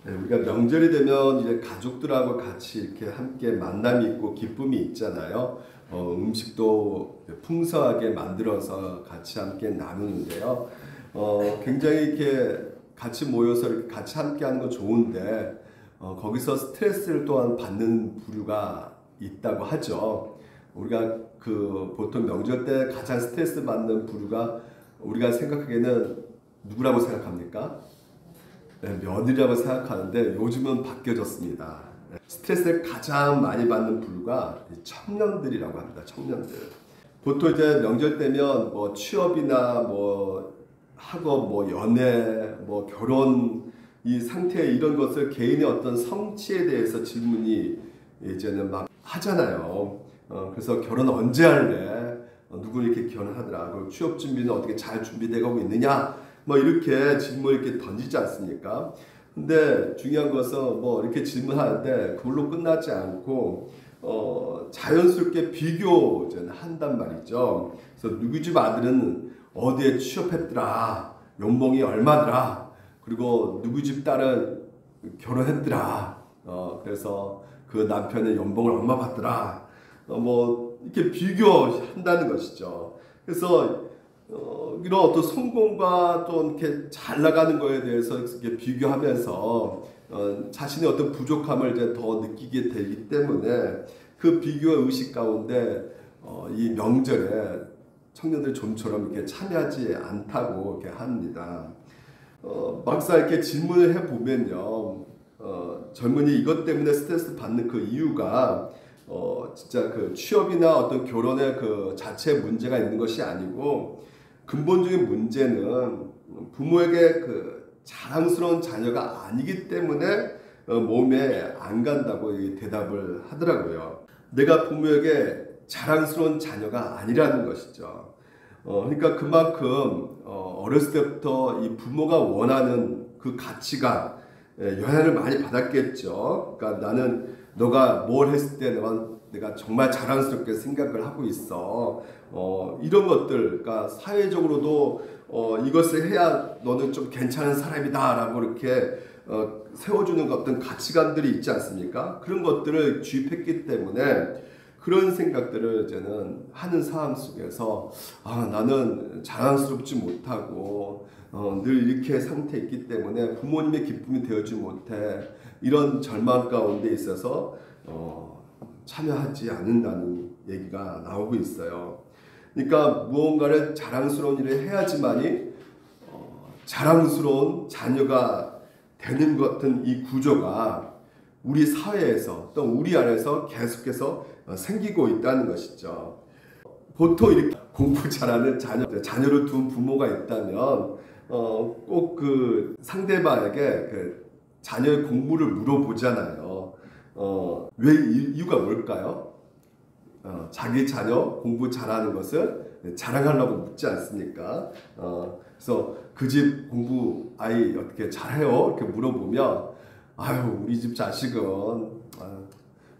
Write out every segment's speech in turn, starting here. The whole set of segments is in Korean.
네, 우리가 명절이 되면 이제 가족들하고 같이 이렇게 함께 만남이 있고 기쁨이 있잖아요. 음식도 풍성하게 만들어서 같이 함께 나누는데요. 굉장히 이렇게 같이 모여서 이렇게 같이 함께 하는 건 좋은데, 거기서 스트레스를 또한 받는 부류가 있다고 하죠. 우리가 보통 명절 때 가장 스트레스 받는 부류가 우리가 생각하기에는 누구라고 생각합니까? 네, 며느리라고 생각하는데 요즘은 바뀌어졌습니다. 스트레스를 가장 많이 받는 부류가 청년들이라고 합니다. 청년들. 보통 이제 명절 때면 뭐 취업이나 뭐 학업, 뭐 연애, 뭐 결혼 이 상태 이런 것을 개인의 어떤 성취에 대해서 질문이 이제는 막 하잖아요. 그래서 결혼 언제 할래? 누구 이렇게 결혼하더라. 그리고 취업 준비는 어떻게 잘 준비되고 있느냐? 뭐 이렇게 질문 이렇게 던지지 않습니까? 근데 중요한 것은 뭐 이렇게 질문하는데 그걸로 끝나지 않고 자연스럽게 비교를 한단 말이죠. 그래서 누구 집 아들은 어디에 취업했더라, 연봉이 얼마더라, 그리고 누구 집 딸은 결혼했더라, 그래서 그 남편의 연봉을 얼마 받더라, 뭐 이렇게 비교한다는 것이죠. 그래서 이런 어떤 성공과 또 이렇게 잘 나가는 거에 대해서 이렇게 비교하면서 자신의 어떤 부족함을 이제 더 느끼게 되기 때문에 그 비교 의식 가운데 이 명절에 청년들 좀처럼 이렇게 참여하지 않다고 이렇게 합니다. 막상 이렇게 질문을 해 보면요, 젊은이 이것 때문에 스트레스 받는 그 이유가 진짜 그 취업이나 어떤 결혼의 그 자체 문제가 있는 것이 아니고 근본적인 문제는 부모에게 그 자랑스러운 자녀가 아니기 때문에 몸에 안 간다고 대답을 하더라고요. 내가 부모에게 자랑스러운 자녀가 아니라는 것이죠. 그러니까 그만큼 어렸을 때부터 이 부모가 원하는 그 가치가 영향을 많이 받았겠죠. 그러니까 나는 너가 뭘 했을 때 내가 정말 자랑스럽게 생각을 하고 있어. 이런 것들, 그러니까 사회적으로도 이것을 해야 너는 좀 괜찮은 사람이다라고 이렇게 세워주는 어떤 가치관들이 있지 않습니까? 그런 것들을 주입했기 때문에 그런 생각들을 이제는 하는 상황 속에서 나는 자랑스럽지 못하고 늘 이렇게 상태에 있기 때문에 부모님의 기쁨이 되어주지 못해, 이런 절망 가운데 있어서 참여하지 않는다는 얘기가 나오고 있어요. 그러니까 무언가를 자랑스러운 일을 해야지만이 자랑스러운 자녀가 되는 것 같은 이 구조가 우리 사회에서 또 우리 안에서 계속해서 생기고 있다는 것이죠. 보통 이렇게 공부 잘하는 자녀를 둔 부모가 있다면 꼭 그 상대방에게 그 자녀의 공부를 물어보잖아요. 왜 이유가 뭘까요? 자기 자녀 공부 잘하는 것을 자랑하려고 묻지 않습니까? 그래서 그 집 공부 아이 어떻게 잘해요? 이렇게 물어보면 아유 우리 집 자식은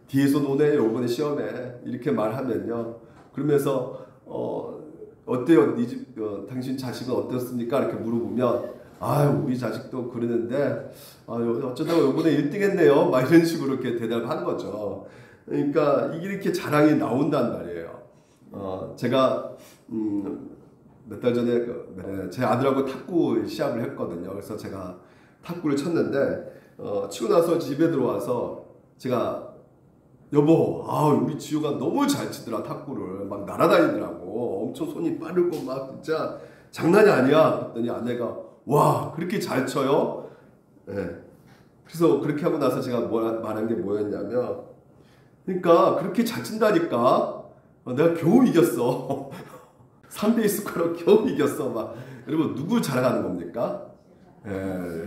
뒤에서 노네요 이번에 시험에, 이렇게 말하면요, 그러면서 어때요? 네 집 당신 자식은 어떻습니까? 이렇게 물어보면 아유 우리 자식도 그러는데 어쩌다가 이번에 1등 했네요, 막 이런 식으로 이렇게 대답하는 거죠. 그러니까 이게 이렇게 자랑이 나온단 말이에요. 제가 몇 달 전에 제 아들하고 탁구 시합을 했거든요. 그래서 제가 탁구를 쳤는데 치고 나서 집에 들어와서 제가 여보, 우리 지우가 너무 잘 치더라, 탁구를. 막 날아다니더라고. 엄청 손이 빠르고 막 진짜 장난이 아니야. 그랬더니 아내가 와, 그렇게 잘 쳐요? 네. 그래서 그렇게 하고 나서 제가 말한 게 뭐였냐면, 그러니까 그렇게 잘 친다니까 내가 겨우 이겼어. 3대2 스코어로 겨우 이겼어. 막. 여러분 누구 자랑하는 겁니까?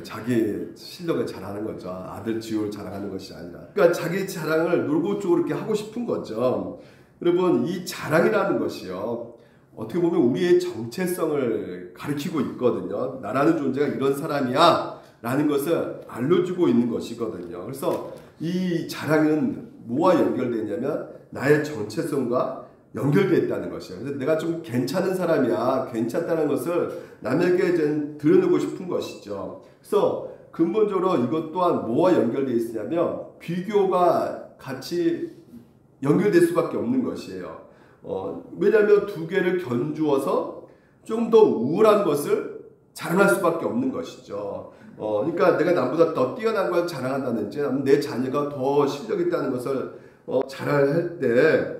자기 실력을 자랑하는 거죠. 아들 지우를 자랑하는 것이 아니라. 그러니까 자기 자랑을 놀고쪽으로 이렇게 하고 싶은 거죠. 여러분 이 자랑이라는 것이요, 어떻게 보면 우리의 정체성을 가리키고 있거든요. 나라는 존재가 이런 사람이야 라는 것을 알려주고 있는 것이거든요. 그래서 이 자랑은 뭐와 연결되냐면 나의 정체성과 연결되어 있다는 것이에요. 그래서 내가 좀 괜찮은 사람이야, 괜찮다는 것을 남에게 드러내고 싶은 것이죠. 그래서 근본적으로 이것 또한 뭐와 연결되어 있으냐면 비교가 같이 연결될 수밖에 없는 것이에요. 왜냐하면 두 개를 견주어서 좀 더 우월한 것을 자랑할 수밖에 없는 것이죠. 그러니까 내가 남보다 더 뛰어난 걸 자랑한다든지 내 자녀가 더 실력이 있다는 것을 자랑할 때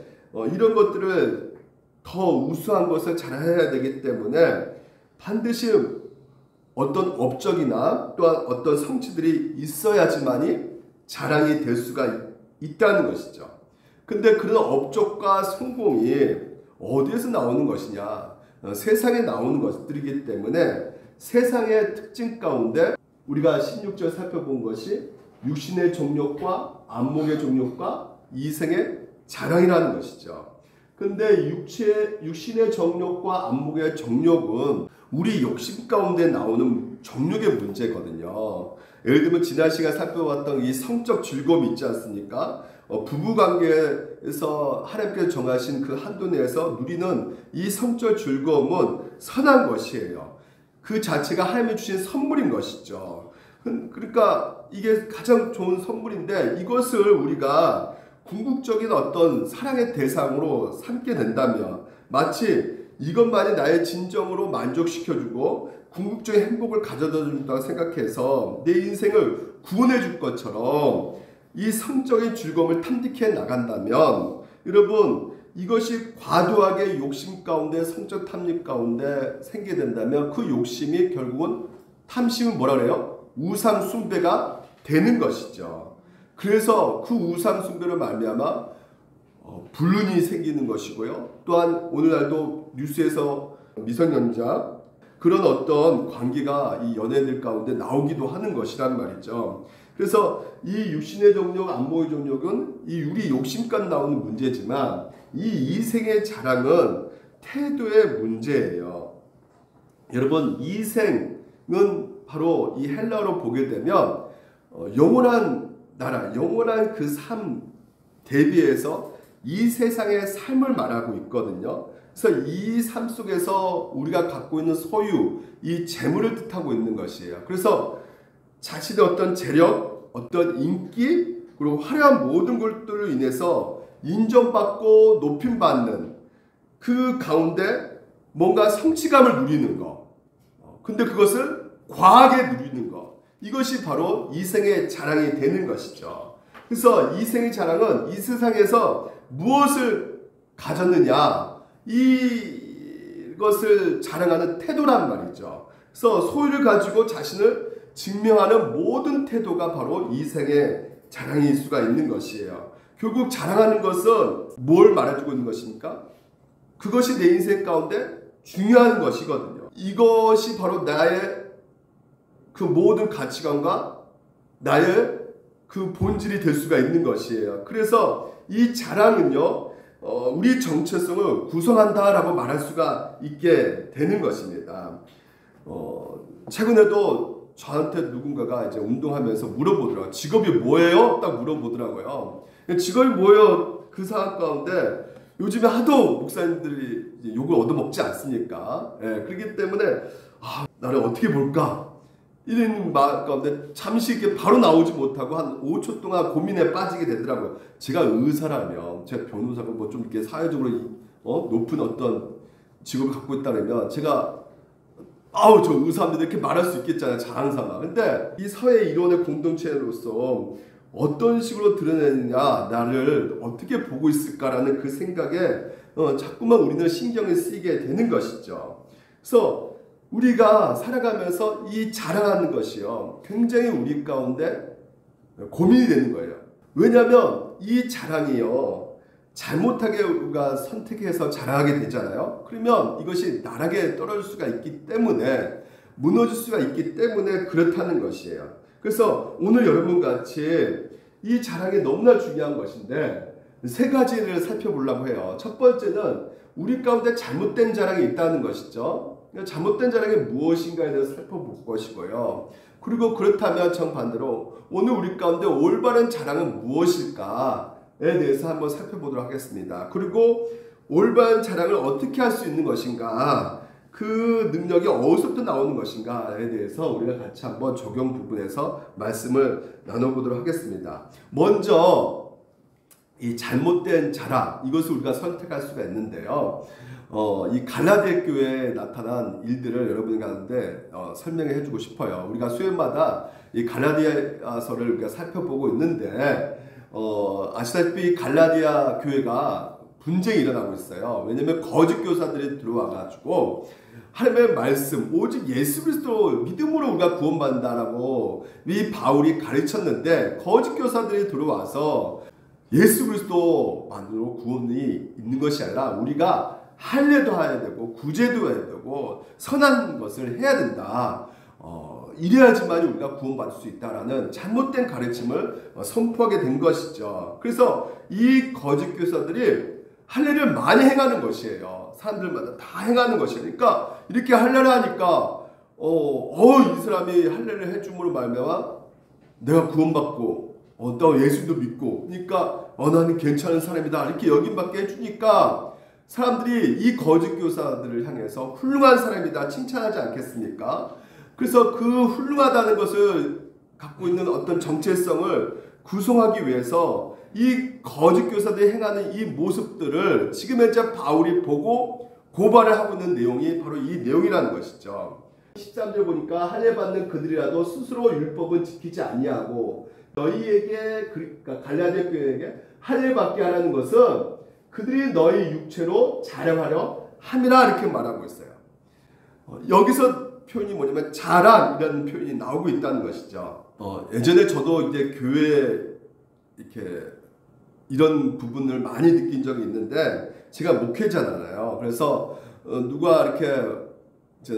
이런 것들을 더 우수한 것을 자랑해야 되기 때문에 반드시 어떤 업적이나 또한 어떤 성취들이 있어야지만이 자랑이 될 수가 있다는 것이죠. 근데 그런 업적과 성공이 어디에서 나오는 것이냐? 세상에 나오는 것들이기 때문에 세상의 특징 가운데 우리가 16절 살펴본 것이 육신의 정욕과 안목의 정욕과 이생의 자랑이라는 것이죠. 근데 육신의 정욕과 안목의 정욕은 우리 욕심 가운데 나오는 정욕의 문제거든요. 예를 들면 지난 시간 살펴봤던 이 성적 즐거움이 있지 않습니까? 부부관계에서 하나님께서 정하신 그 한도 내에서 누리는 이 성적 즐거움은 선한 것이에요. 그 자체가 하나님이 주신 선물인 것이죠. 그러니까 이게 가장 좋은 선물인데 이것을 우리가 궁극적인 어떤 사랑의 대상으로 삼게 된다면 마치 이것만이 나의 진정으로 만족시켜주고 궁극적인 행복을 가져다 준다고 생각해서 내 인생을 구원해 줄 것처럼 이 성적인 즐거움을 탐닉해 나간다면 여러분 이것이 과도하게 욕심 가운데 성적 탐닉 가운데 생기게 된다면 그 욕심이 결국은 탐심은 뭐라 그래요? 우상 숭배가 되는 것이죠. 그래서 그 우상 숭배로 말미암아 불륜이 생기는 것이고요. 또한 오늘날도 뉴스에서 미성년자 그런 어떤 관계가 이 연예인들 가운데 나오기도 하는 것이란 말이죠. 그래서 이 육신의 정욕, 안목의 정욕은 이 우리 욕심까지 나오는 문제지만 이 이생의 자랑은 태도의 문제예요. 여러분 이생은 바로 이 헬라어로 보게 되면 영원한 나라, 영원한 그 삶 대비해서 이 세상의 삶을 말하고 있거든요. 그래서 이 삶 속에서 우리가 갖고 있는 소유, 이 재물을 뜻하고 있는 것이에요. 그래서 자신의 어떤 재력, 어떤 인기, 그리고 화려한 모든 것들로 인해서 인정받고 높임받는 그 가운데 뭔가 성취감을 누리는 거. 근데 그것을 과하게 누리는 거. 이것이 바로 이생의 자랑이 되는 것이죠. 그래서 이생의 자랑은 이 세상에서 무엇을 가졌느냐 이것을 자랑하는 태도란 말이죠. 그래서 소유를 가지고 자신을 증명하는 모든 태도가 바로 이생의 자랑일 수가 있는 것이에요. 결국 자랑하는 것은 뭘 말해주고 있는 것입니까? 그것이 내 인생 가운데 중요한 것이거든요. 이것이 바로 나의 그 모든 가치관과 나의 그 본질이 될 수가 있는 것이에요. 그래서 이 자랑은요, 우리 정체성을 구성한다라고 말할 수가 있게 되는 것입니다. 최근에도 저한테 누군가가 이제 운동하면서 물어보더라고요. 직업이 뭐예요? 딱 물어보더라고요. 직업이 뭐예요? 그 상황 가운데 요즘에 하도 목사님들이 욕을 얻어먹지 않습니까? 예, 그렇기 때문에 나를 어떻게 볼까? 이런 마음 가운데 잠시 이렇게 바로 나오지 못하고 한 5초 동안 고민에 빠지게 되더라고요. 제가 의사라면, 제가 변호사고 뭐 좀 이렇게 사회적으로 높은 어떤 직업을 갖고 있다면 제가 저 의사입니다 이렇게 말할 수 있겠잖아요. 자랑삼아. 근데 이 사회 이론의 공동체로서 어떤 식으로 드러내느냐, 나를 어떻게 보고 있을까라는 그 생각에 자꾸만 우리는 신경이 쓰이게 되는 것이죠. 그래서 우리가 살아가면서 이 자랑하는 것이요, 굉장히 우리 가운데 고민이 되는 거예요. 왜냐하면 이 자랑이요, 잘못하게 우리가 선택해서 자랑하게 되잖아요. 그러면 이것이 나락에 떨어질 수가 있기 때문에, 무너질 수가 있기 때문에 그렇다는 것이에요. 그래서 오늘 여러분 같이 이 자랑이 너무나 중요한 것인데 세 가지를 살펴보려고 해요. 첫 번째는 우리 가운데 잘못된 자랑이 있다는 것이죠. 잘못된 자랑이 무엇인가에 대해서 살펴볼 것이고요. 그리고 그렇다면 정반대로 오늘 우리 가운데 올바른 자랑은 무엇일까에 대해서 한번 살펴보도록 하겠습니다. 그리고 올바른 자랑을 어떻게 할 수 있는 것인가, 그 능력이 어디서부터 나오는 것인가에 대해서 우리가 같이 한번 적용 부분에서 말씀을 나눠보도록 하겠습니다. 먼저 이 잘못된 자랑, 이것을 우리가 선택할 수가 있는데요. 이 갈라디아 교회에 나타난 일들을 여러분 가운데 설명해 해주고 싶어요. 우리가 수요일마다 이 갈라디아서를 우리가 살펴보고 있는데 아시다시피 갈라디아 교회가 분쟁이 일어나고 있어요. 왜냐하면 거짓 교사들이 들어와가지고 하나님의 말씀, 오직 예수 그리스도 믿음으로 우리가 구원받는다라고 이 바울이 가르쳤는데 거짓 교사들이 들어와서 예수 그리스도만으로 구원이 있는 것이 아니라 우리가 할례도 해야 되고 구제도 해야 되고 선한 것을 해야 된다. 이래야지만 우리가 구원받을 수 있다라는 잘못된 가르침을 선포하게 된 것이죠. 그래서 이 거짓 교사들이 할례를 많이 행하는 것이에요. 사람들마다 다 행하는 것이니까 이렇게 할례를 하니까 이 사람이 할례를 해줌으로 말미암아 내가 구원받고 또 예수도 믿고 그러니까 나는 괜찮은 사람이다 이렇게 여김받게 해주니까 사람들이 이 거짓 교사들을 향해서 훌륭한 사람이다 칭찬하지 않겠습니까? 그래서 그 훌륭하다는 것을 갖고 있는 어떤 정체성을 구성하기 위해서 이 거짓 교사들이 행하는 이 모습들을 지금 현재 바울이 보고 고발을 하고 있는 내용이 바로 이 내용이라는 것이죠. 13절 보니까 할례 받는 그들이라도 스스로 율법은 지키지 아니하고 너희에게 그러니까 갈라디아 교회에게 할례 받게 하라는 것은 그들이 너희 육체로 자랑하려 함이라 이렇게 말하고 있어요. 여기서 표현이 뭐냐면 자랑이라는 표현이 나오고 있다는 것이죠. 예전에 저도 이제 교회에 이렇게 이런 부분을 많이 느낀 적이 있는데 제가 목회자잖아요. 그래서 누가 이렇게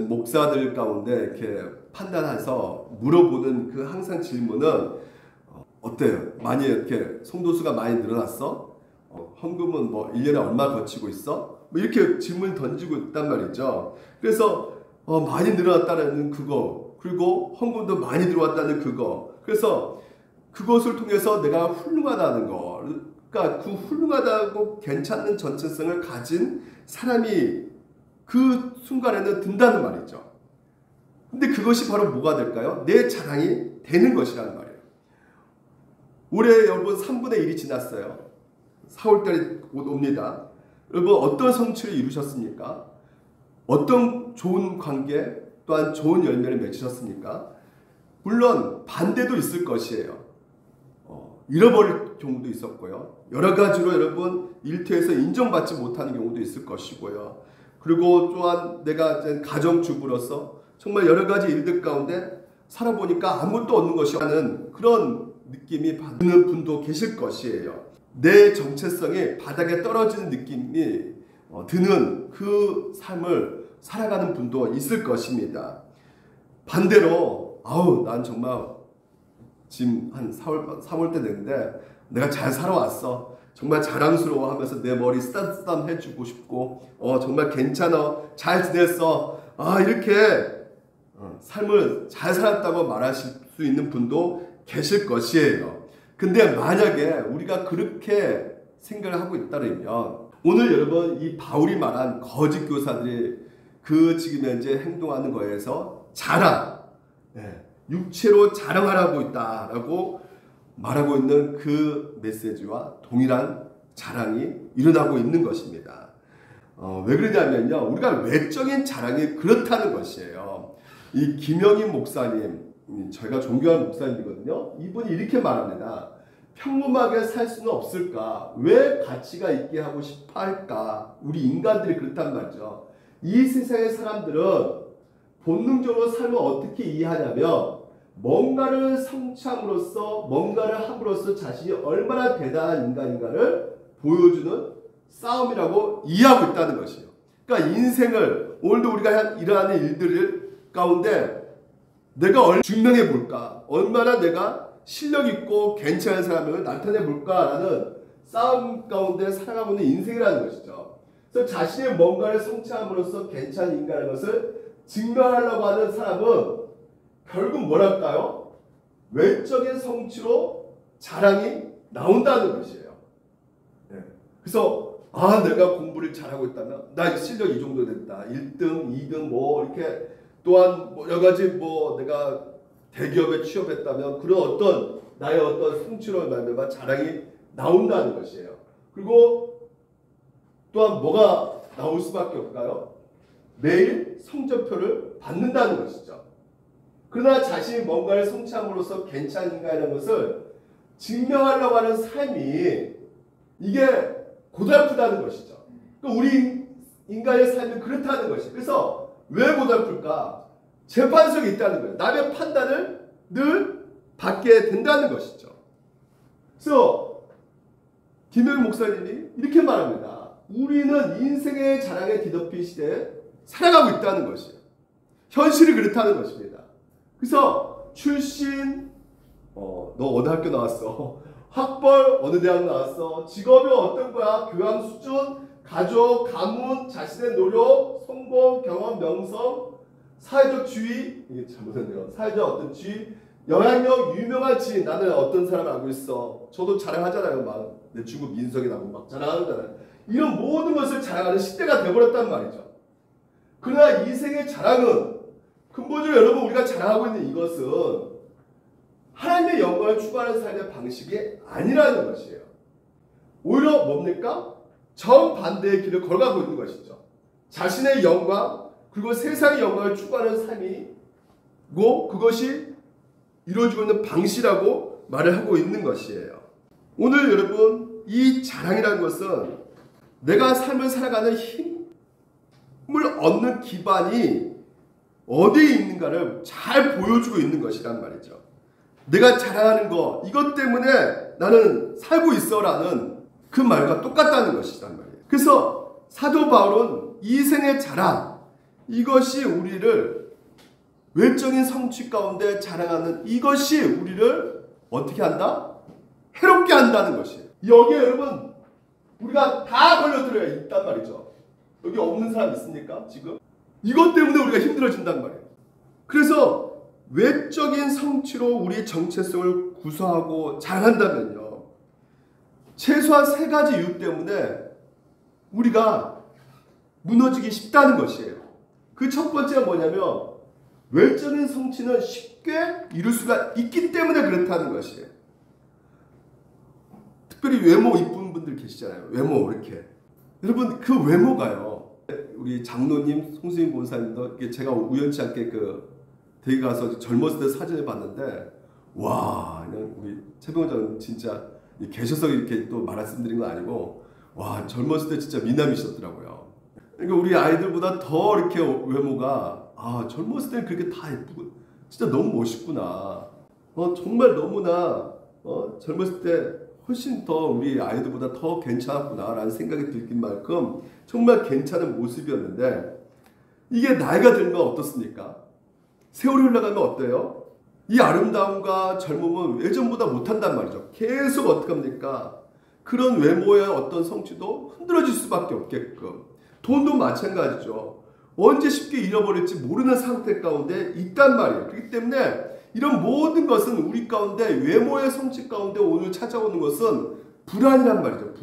목사들 가운데 이렇게 판단해서 물어보는 그 항상 질문은 어때요? 많이 이렇게 성도수가 많이 늘어났어? 헌금은 뭐 1년에 얼마 거치고 있어? 뭐 이렇게 질문을 던지고 있단 말이죠. 그래서 많이 늘어났다는 그거, 그리고 헌금도 많이 들어왔다는 그거. 그래서 그것을 통해서 내가 훌륭하다는 거, 그러니까 그 훌륭하다고 괜찮은 전체성을 가진 사람이 그 순간에는 든다는 말이죠. 근데 그것이 바로 뭐가 될까요? 내 자랑이 되는 것이라는 말이에요. 올해 여러분 3분의 1이 지났어요. 4월달이 곧 옵니다. 여러분 어떤 성취를 이루셨습니까? 어떤 좋은 관계 또한 좋은 열매를 맺으셨습니까? 물론 반대도 있을 것이에요. 잃어버릴 경우도 있었고요. 여러 가지로 여러분 일터에서 인정받지 못하는 경우도 있을 것이고요. 그리고 또한 내가 가정주부로서 정말 여러 가지 일들 가운데 살아보니까 아무것도 없는 것이 라는 그런 느낌이 받는 분도 계실 것이에요. 내 정체성이 바닥에 떨어지는 느낌이 드는 그 삶을 살아가는 분도 있을 것입니다. 반대로 난 정말 지금 한 3월 때 됐는데 내가 잘 살아왔어. 정말 자랑스러워 하면서 내 머리 쓰담쓰담 해주고 싶고 정말 괜찮아. 잘 지냈어. 이렇게 삶을 잘 살았다고 말하실 수 있는 분도 계실 것이에요. 근데 만약에 우리가 그렇게 생각을 하고 있다면 오늘 여러분 이 바울이 말한 거짓 교사들이 그 지금 현재 행동하는 거에서 자랑, 육체로 자랑하라고 있다라고 말하고 있는 그 메시지와 동일한 자랑이 일어나고 있는 것입니다. 왜 그러냐면요, 우리가 외적인 자랑이 그렇다는 것이에요. 이 김영인 목사님, 저희가 존경하는 목사님이거든요. 이분이 이렇게 말합니다. 평범하게 살 수는 없을까? 왜 가치가 있게 하고 싶어 할까? 우리 인간들이 그렇단 말이죠. 이 세상의 사람들은 본능적으로 삶을 어떻게 이해하냐면 뭔가를 성취함으로써 뭔가를 함으로써 자신이 얼마나 대단한 인간인가를 보여주는 싸움이라고 이해하고 있다는 것이에요. 그러니까 인생을 오늘도 우리가 일어나는 일들 가운데 내가 증명해 볼까? 얼마나 내가 실력 있고 괜찮은 사람을 나타내 볼까라는 싸움 가운데 살아가고 있는 인생이라는 것이죠. 그래서 자신의 뭔가를 성취함으로써 괜찮은 인간인 것을 증명하려고 하는 사람은 결국 뭐랄까요? 외적인 성취로 자랑이 나온다는 것이에요. 그래서 아, 내가 공부를 잘하고 있다면 나 실력 이 정도 됐다. 1등, 2등 뭐 이렇게 또한 뭐 여러 가지 뭐 내가 대기업에 취업했다면 그런 어떤 나의 어떤 성취로 말미암아 자랑이 나온다는 것이에요. 그리고 또한 뭐가 나올 수밖에 없을까요? 매일 성적표를 받는다는 것이죠. 그러나 자신이 뭔가를 성취함으로써 괜찮은가라는 것을 증명하려고 하는 삶이 이게 고달프다는 것이죠. 그러니까 우리 인간의 삶이 그렇다는 것이. 그래서 왜 고달플까? 재판석이 있다는 거예요. 남의 판단을 늘 받게 된다는 것이죠. 그래서 김효인 목사님이 이렇게 말합니다. 우리는 인생의 자랑에 뒤덮인 시대에 살아가고 있다는 것이에요. 현실이 그렇다는 것입니다. 그래서 출신, 너 어느 학교 나왔어? 학벌 어느 대학 나왔어? 직업이 어떤 거야? 교양 수준, 가족, 가문, 자신의 노력, 성공, 경험, 명성, 사회적 지위, 이게 잘못했네요. 사회적 어떤 지위, 영향력, 유명한 지인, 나는 어떤 사람을 알고 있어. 저도 자랑하잖아요. 막 내 친구 민석이라고 막 자랑하잖아요. 이런 모든 것을 자랑하는 시대가 되어버렸단 말이죠. 그러나 인생의 자랑은 근본적으로 여러분 우리가 자랑하고 있는 이것은 하나님의 영광을 추구하는 삶의 방식이 아니라는 것이에요. 오히려 뭡니까? 정반대의 길을 걸어가고 있는 것이죠. 자신의 영광 그리고 세상의 영광을 추구하는 삶이고 그것이 이루어지고 있는 방식이라고 말을 하고 있는 것이에요. 오늘 여러분 이 자랑이라는 것은 내가 삶을 살아가는 힘을 얻는 기반이 어디에 있는가를 잘 보여주고 있는 것이란 말이죠. 내가 자랑하는 거 이것 때문에 나는 살고 있어라는 그 말과 똑같다는 것이란 말이에요. 그래서 사도 바울은 이생의 자랑 이것이 우리를 외적인 성취 가운데 자랑하는 이것이 우리를 어떻게 한다? 해롭게 한다는 것이에요. 여기에 여러분 우리가 다 걸려들어야 있단 말이죠. 여기 없는 사람 있습니까? 지금? 이것 때문에 우리가 힘들어진단 말이에요. 그래서 외적인 성취로 우리의 정체성을 구성하고 자랑한다면요. 최소한 세 가지 이유 때문에 우리가 무너지기 쉽다는 것이에요. 그 첫 번째가 뭐냐면 외적인 성취는 쉽게 이룰 수가 있기 때문에 그렇다는 것이에요. 특별히 외모 이쁜 분들 계시잖아요. 외모 이렇게. 여러분 그 외모가요. 우리 장로님, 송수인 본사님도 제가 우연치 않게 그 대기 가서 젊었을 때 사진을 봤는데 와 그냥 우리 최병호장 진짜 계셔서 이렇게 또 말씀드린 건 아니고 와 젊었을 때 진짜 미남이셨더라고요. 그러니까 우리 아이들보다 더 이렇게 외모가 젊었을 때 그렇게 다 예쁘고 진짜 너무 멋있구나. 정말 너무나 젊었을 때 훨씬 더 우리 아이들보다 더 괜찮았구나라는 생각이 들긴 만큼 정말 괜찮은 모습이었는데 이게 나이가 들면 어떻습니까? 세월이 흘러가면 어때요? 이 아름다움과 젊음은 예전보다 못한단 말이죠. 계속 어떻게 합니까? 그런 외모의 어떤 성취도 흔들어질 수밖에 없게끔 돈도 마찬가지죠. 언제 쉽게 잃어버릴지 모르는 상태 가운데 있단 말이에요. 그렇기 때문에 이런 모든 것은 우리 가운데 외모의 성취 가운데 오늘 찾아오는 것은 불안이란 말이죠.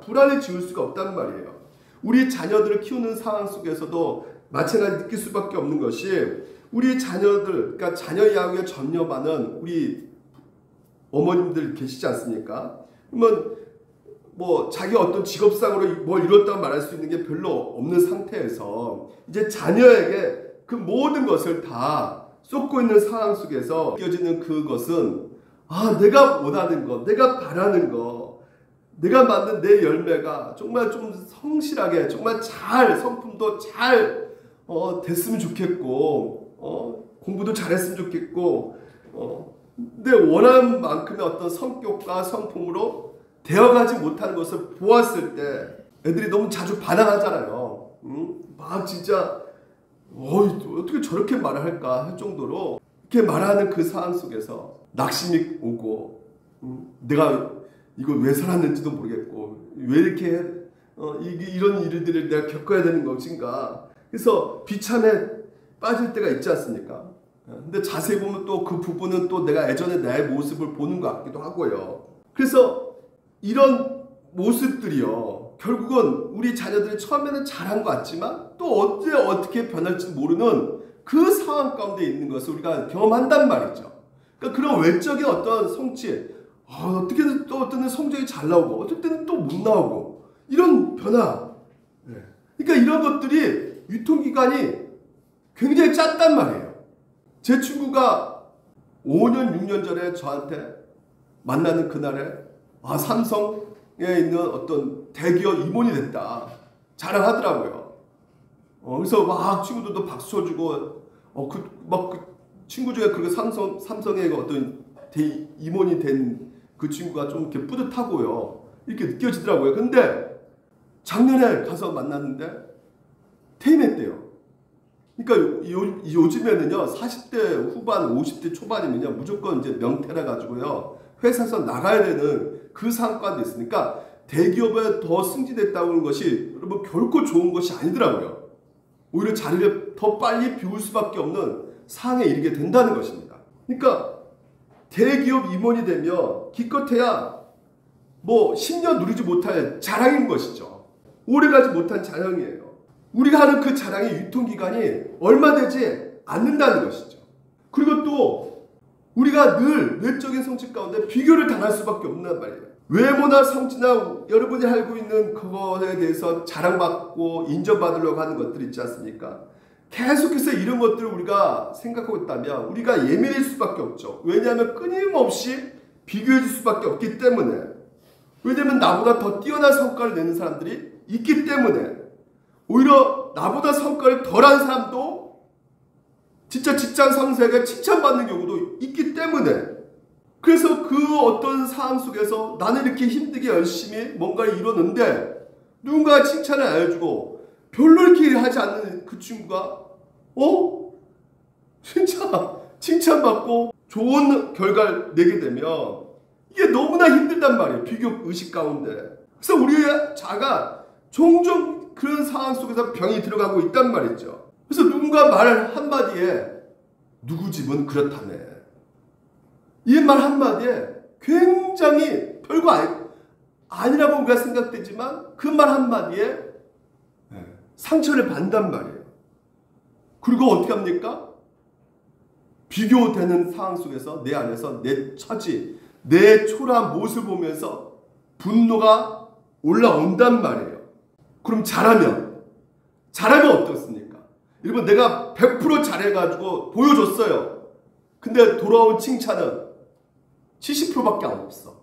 불안을 지울 수가 없단 말이에요. 우리 자녀들을 키우는 상황 속에서도 마찬가지 느낄 수밖에 없는 것이 우리 자녀들, 그러니까 자녀 양육에 전념하는 우리 어머님들 계시지 않습니까? 그러면 뭐 자기 어떤 직업상으로 뭘 이뤘다고 말할 수 있는 게 별로 없는 상태에서 이제 자녀에게 그 모든 것을 다 쏟고 있는 상황 속에서 느껴지는 그것은 내가 원하는 것, 내가 바라는 것, 내가 만든 내 열매가 정말 좀 성실하게 정말 잘 성품도 잘 됐으면 좋겠고 공부도 잘했으면 좋겠고 내 원하는 만큼의 어떤 성격과 성품으로 되어가지 못하는 것을 보았을 때 애들이 너무 자주 반항하잖아요. 막 진짜 어떻게 저렇게 말을 할까 할 정도로 이렇게 말하는 그 상황 속에서 낙심이 오고 내가 이걸 왜 살았는지도 모르겠고 왜 이렇게 이런 일들을 내가 겪어야 되는 것인가. 그래서 비참에 빠질 때가 있지 않습니까? 근데 자세히 보면 또 그 부분은 또 내가 예전에 나의 모습을 보는 것 같기도 하고요. 그래서 이런 모습들이요 결국은 우리 자녀들이 처음에는 잘한 것 같지만 또 언제 어떻게 변할지 모르는 그 상황 가운데 있는 것을 우리가 경험한단 말이죠. 그러니까 그런 외적인 어떤 성취, 어떻게든 또 어떤 때는 성적이 잘 나오고 어떤 때는 또 못 나오고 이런 변화. 그러니까 이런 것들이 유통기간이 굉장히 짧단 말이에요. 제 친구가 5년, 6년 전에 저한테 만나는 그날에 삼성에 있는 어떤 대기업 임원이 됐다 자랑하더라고요. 그래서 막 친구들도 박수 쳐주고 그 친구 중에 그 삼성의 어떤 임원이 된 그 친구가 좀 이렇게 뿌듯하고요. 이렇게 느껴지더라고요. 근데 작년에 가서 만났는데 퇴임했대요. 그러니까 요즘에는요 40대 후반 50대 초반이면요 무조건 이제 명퇴라 가지고요 회사에서 나가야 되는 그 상황까지 있으니까 대기업에 더 승진했다고 하는 것이 여러분 결코 좋은 것이 아니더라고요. 오히려 자리를 더 빨리 비울 수밖에 없는 상황에 이르게 된다는 것입니다. 그러니까 대기업 임원이 되면 기껏해야 뭐 10년 누리지 못할 자랑인 것이죠. 오래가지 못한 자랑이에요. 우리가 하는 그 자랑의 유통기간이 얼마 되지 않는다는 것이죠. 그리고 또 우리가 늘 외적인 성취 가운데 비교를 당할 수밖에 없는 말이에요. 외모나 성취나 여러분이 알고 있는 그거에 대해서 자랑받고 인정받으려고 하는 것들 있지 않습니까? 계속해서 이런 것들을 우리가 생각하고 있다면 우리가 예민할 수밖에 없죠. 왜냐하면 끊임없이 비교해 줄 수밖에 없기 때문에. 왜냐하면 나보다 더 뛰어난 성과를 내는 사람들이 있기 때문에. 오히려 나보다 성과를 덜한 사람도 진짜 직장 상사에게 칭찬받는 경우도 있기 때문에. 그래서 그 어떤 상황 속에서 나는 이렇게 힘들게 열심히 뭔가를 이뤘는데 누군가 칭찬을 안 해주고 별로 이렇게 하지 않는 그 친구가 진짜 칭찬받고 좋은 결과를 내게 되면 이게 너무나 힘들단 말이에요. 비교 의식 가운데. 그래서 우리의 자가 종종 그런 상황 속에서 병이 들어가고 있단 말이죠. 그래서 누군가 말 한마디에 누구 집은 그렇다며. 이 말 한마디에 굉장히 별거 아니라고 우리가 생각되지만 그 말 한마디에 상처를 받는단 말이에요. 그리고 어떻게 합니까? 비교되는 상황 속에서 내 안에서 내 처지, 내 초라한 모습을 보면서 분노가 올라온단 말이에요. 그럼 잘하면 어떻습니까? 여러분 내가 100% 잘해가지고 보여줬어요. 근데 돌아온 칭찬은 70%밖에 안 없어.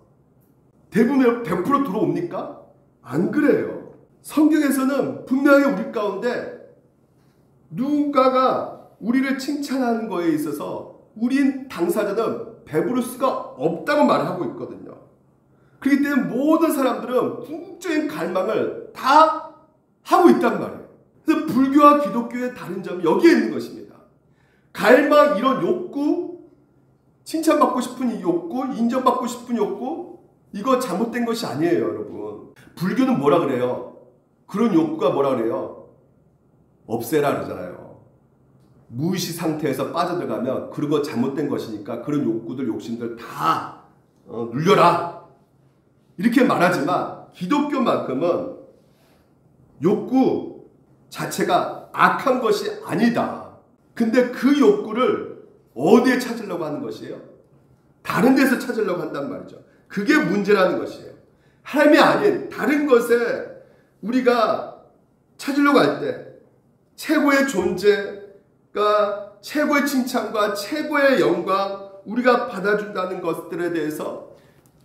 대부분 100% 들어옵니까? 안 그래요. 성경에서는 분명히 우리 가운데 누군가가 우리를 칭찬하는 거에 있어서 우린 당사자는 배부를 수가 없다고 말하고 있거든요. 그렇기 때문에 모든 사람들은 궁극적인 갈망을 다 하고 있단 말이에요. 그래서 불교와 기독교의 다른 점이 여기에 있는 것입니다. 갈망, 이런 욕구, 칭찬받고 싶은 이 욕구, 인정받고 싶은 욕구, 이거 잘못된 것이 아니에요, 여러분. 불교는 뭐라 그래요? 그런 욕구가 뭐라 그래요? 없애라 그러잖아요. 무의식 상태에서 빠져들어가면 그거 잘못된 것이니까 그런 욕구들, 욕심들 다 눌려라. 이렇게 말하지만 기독교만큼은 욕구 자체가 악한 것이 아니다. 근데 그 욕구를 어디에 찾으려고 하는 것이에요? 다른 데서 찾으려고 한단 말이죠. 그게 문제라는 것이에요. 하나님이 아닌 다른 것에 우리가 찾으려고 할 때 최고의 존재가 최고의 칭찬과 최고의 영광 우리가 받아준다는 것들에 대해서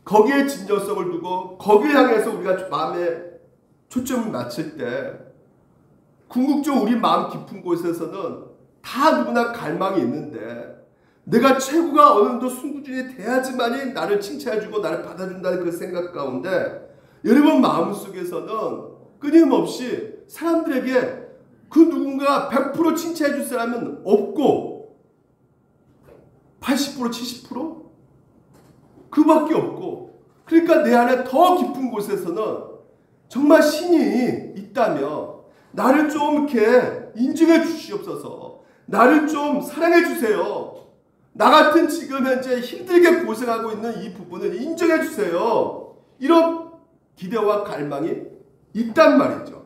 거기에 진정성을 두고 거기에 향해서 우리가 마음에 초점을 맞출 때 궁극적으로 우리 마음 깊은 곳에서는 다 누구나 갈망이 있는데 내가 최고가 어느 정도 순구준이 돼야지만이 나를 칭찬해주고 나를 받아준다는 그 생각 가운데 여러분 마음속에서는 끊임없이 사람들에게 그 누군가 100% 칭찬해줄 사람은 없고 80% 70% 그밖에 없고 그러니까 내 안에 더 깊은 곳에서는 정말 신이 있다면 나를 좀 이렇게 인정해 주시옵소서. 나를 좀 사랑해 주세요. 나 같은 지금 현재 힘들게 고생하고 있는 이 부분을 인정해 주세요. 이런 기대와 갈망이 있단 말이죠.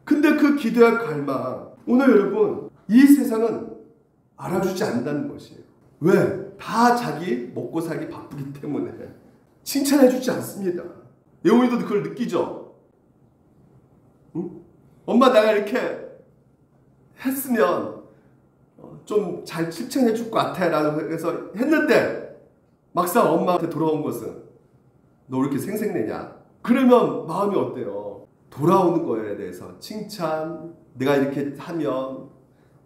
근데 그 기대와 갈망, 오늘 여러분 이 세상은 알아주지 않는다는 것이에요. 왜? 다 자기 먹고 살기 바쁘기 때문에 칭찬해주지 않습니다. 예원이도 그걸 느끼죠? 응? 엄마 내가 이렇게 했으면 좀 잘 칭찬해줄 것 같아 라고 해서 했는데 막상 엄마한테 돌아온 것은 너 왜 이렇게 생색내냐? 그러면 마음이 어때요? 돌아오는 거에 대해서 칭찬, 내가 이렇게 하면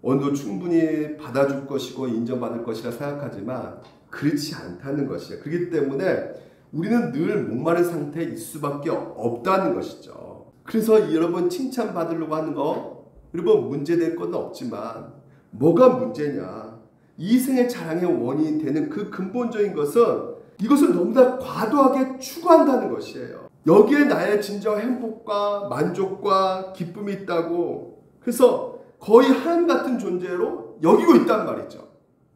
언도 충분히 받아줄 것이고 인정받을 것이라 생각하지만 그렇지 않다는 것이에요. 그렇기 때문에 우리는 늘 목마른 상태에 있을 수밖에 없다는 것이죠. 그래서 여러분 칭찬받으려고 하는 거 여러분 문제될 건 없지만 뭐가 문제냐? 이 생의 자랑의 원인이 되는 그 근본적인 것은 이것을 너무나 과도하게 추구한다는 것이에요. 여기에 나의 진정 행복과 만족과 기쁨이 있다고 그래서 거의 하나님 같은 존재로 여기고 있단 말이죠.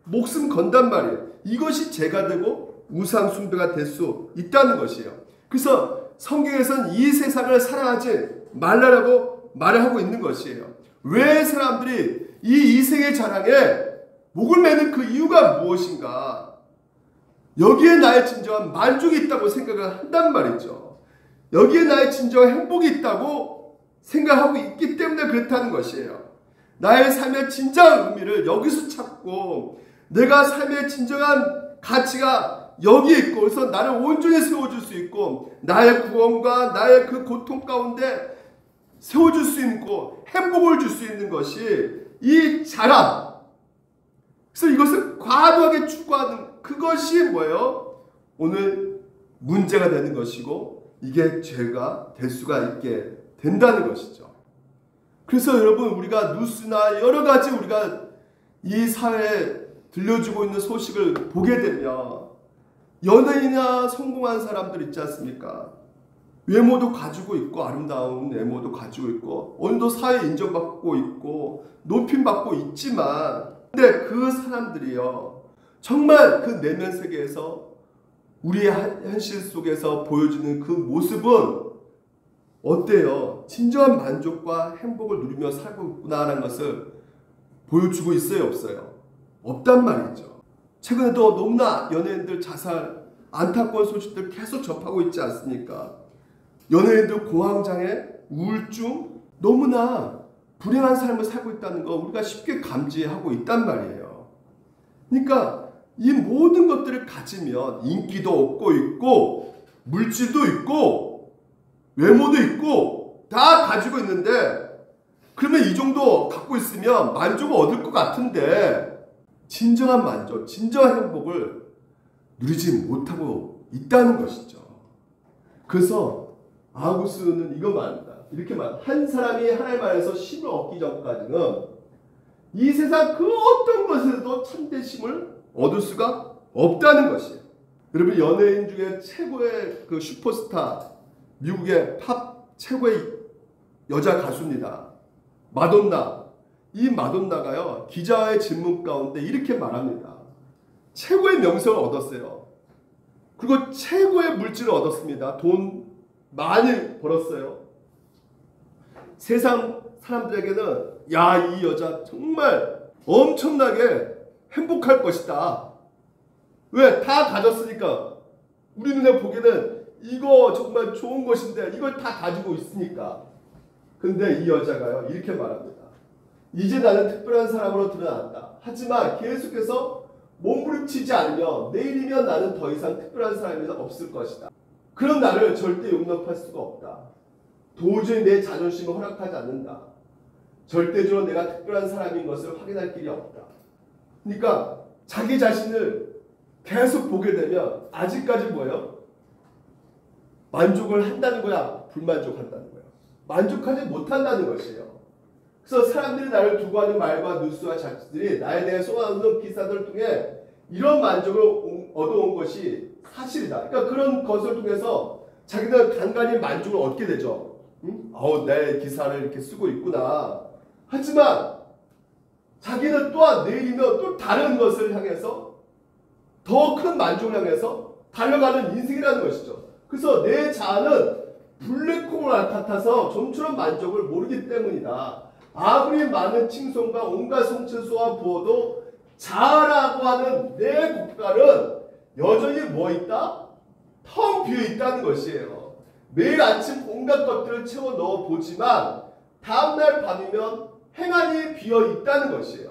목숨 건단 말이에요. 이것이 죄가 되고 우상 숭배가 될 수 있다는 것이에요. 그래서 성경에서는 이 세상을 사랑하지 말라라고 말을 하고 있는 것이에요. 왜 사람들이 이 이생의 자랑에 목을 매는 그 이유가 무엇인가? 여기에 나의 진정한 만족이 있다고 생각을 한단 말이죠. 여기에 나의 진정한 행복이 있다고 생각하고 있기 때문에 그렇다는 것이에요. 나의 삶의 진정한 의미를 여기서 찾고 내가 삶의 진정한 가치가 여기에 있고 그래서 나를 온전히 세워줄 수 있고 나의 구원과 나의 그 고통 가운데 세워줄 수 있고 행복을 줄 수 있는 것이 이 자랑. 그래서 이것을 과도하게 추구하는 그것이 뭐예요? 오늘 문제가 되는 것이고 이게 죄가 될 수가 있게 된다는 것이죠. 그래서 여러분 우리가 뉴스나 여러 가지 우리가 이 사회에 들려주고 있는 소식을 보게 되면 연예인이나 성공한 사람들 있지 않습니까? 외모도 가지고 있고 아름다운 외모도 가지고 있고 오늘도 사회에 인정받고 있고 높임받고 있지만 근데 그 사람들이요 정말 그 내면 세계에서 우리의 현실 속에서 보여주는 그 모습은 어때요? 진정한 만족과 행복을 누리며 살고 있구나라는 것을 보여주고 있어요? 없어요? 없단 말이죠. 최근에도 너무나 연예인들 자살 안타까운 소식들 계속 접하고 있지 않습니까? 연예인들 공황장애, 우울증 너무나 불행한 삶을 살고 있다는 거 우리가 쉽게 감지하고 있단 말이에요. 그러니까 이 모든 것들을 가지면 인기도 얻고 있고 물질도 있고 외모도 있고 다 가지고 있는데 그러면 이 정도 갖고 있으면 만족을 얻을 것 같은데 진정한 만족, 진정한 행복을 누리지 못하고 있다는 것이죠. 그래서 아우구스는 이거 말합니다. 이렇게 말합니다. 한 사람이 하나님 안에서 심을 얻기 전까지는 이 세상 그 어떤 것에서도 참되심을 얻을 수가 없다는 것이에요. 여러분 연예인 중에 최고의 그 슈퍼스타 미국의 팝 최고의 여자 가수입니다. 마돈나. 이 마돈나가요 기자의 질문 가운데 이렇게 말합니다. 최고의 명성을 얻었어요. 그리고 최고의 물질을 얻었습니다. 돈 많이 벌었어요. 세상 사람들에게는 야, 이 여자 정말 엄청나게 행복할 것이다. 왜? 다 가졌으니까. 우리 눈에 보기에는 이거 정말 좋은 것인데 이걸 다 가지고 있으니까. 근데 이 여자가요 이렇게 말합니다. 이제 나는 특별한 사람으로 드러났다. 하지만 계속해서 몸부림치지 않으면 내일이면 나는 더 이상 특별한 사람이 없을 것이다. 그런 나를 절대 용납할 수가 없다. 도저히 내 자존심을 허락하지 않는다. 절대적으로 내가 특별한 사람인 것을 확인할 길이 없다. 그러니까 자기 자신을 계속 보게 되면 아직까지 뭐예요? 만족을 한다는 거야? 불만족한다는 거야? 만족하지 못한다는 것이에요. 그래서 사람들이 나를 두고 하는 말과 뉴스와 잡지들이 나에 대해 쏟아놓는 기사들을 통해 이런 만족을 얻어온 것이 사실이다. 그러니까 그런 것을 통해서 자기는 간간히 만족을 얻게 되죠. 응? 내 기사를 이렇게 쓰고 있구나. 하지만 자기는 또한 내일이면 또 다른 것을 향해서 더 큰 만족을 향해서 달려가는 인생이라는 것이죠. 그래서 내 자아는 블랙홀 같아서 좀처럼 만족을 모르기 때문이다. 아무리 많은 칭송과 온갖 성체소와 부어도 자아라고 하는 내 국가는 여전히 뭐 있다? 텅 비어 있다는 것이에요. 매일 아침 온갖 것들을 채워 넣어 보지만 다음날 밤이면 행안이 비어 있다는 것이에요.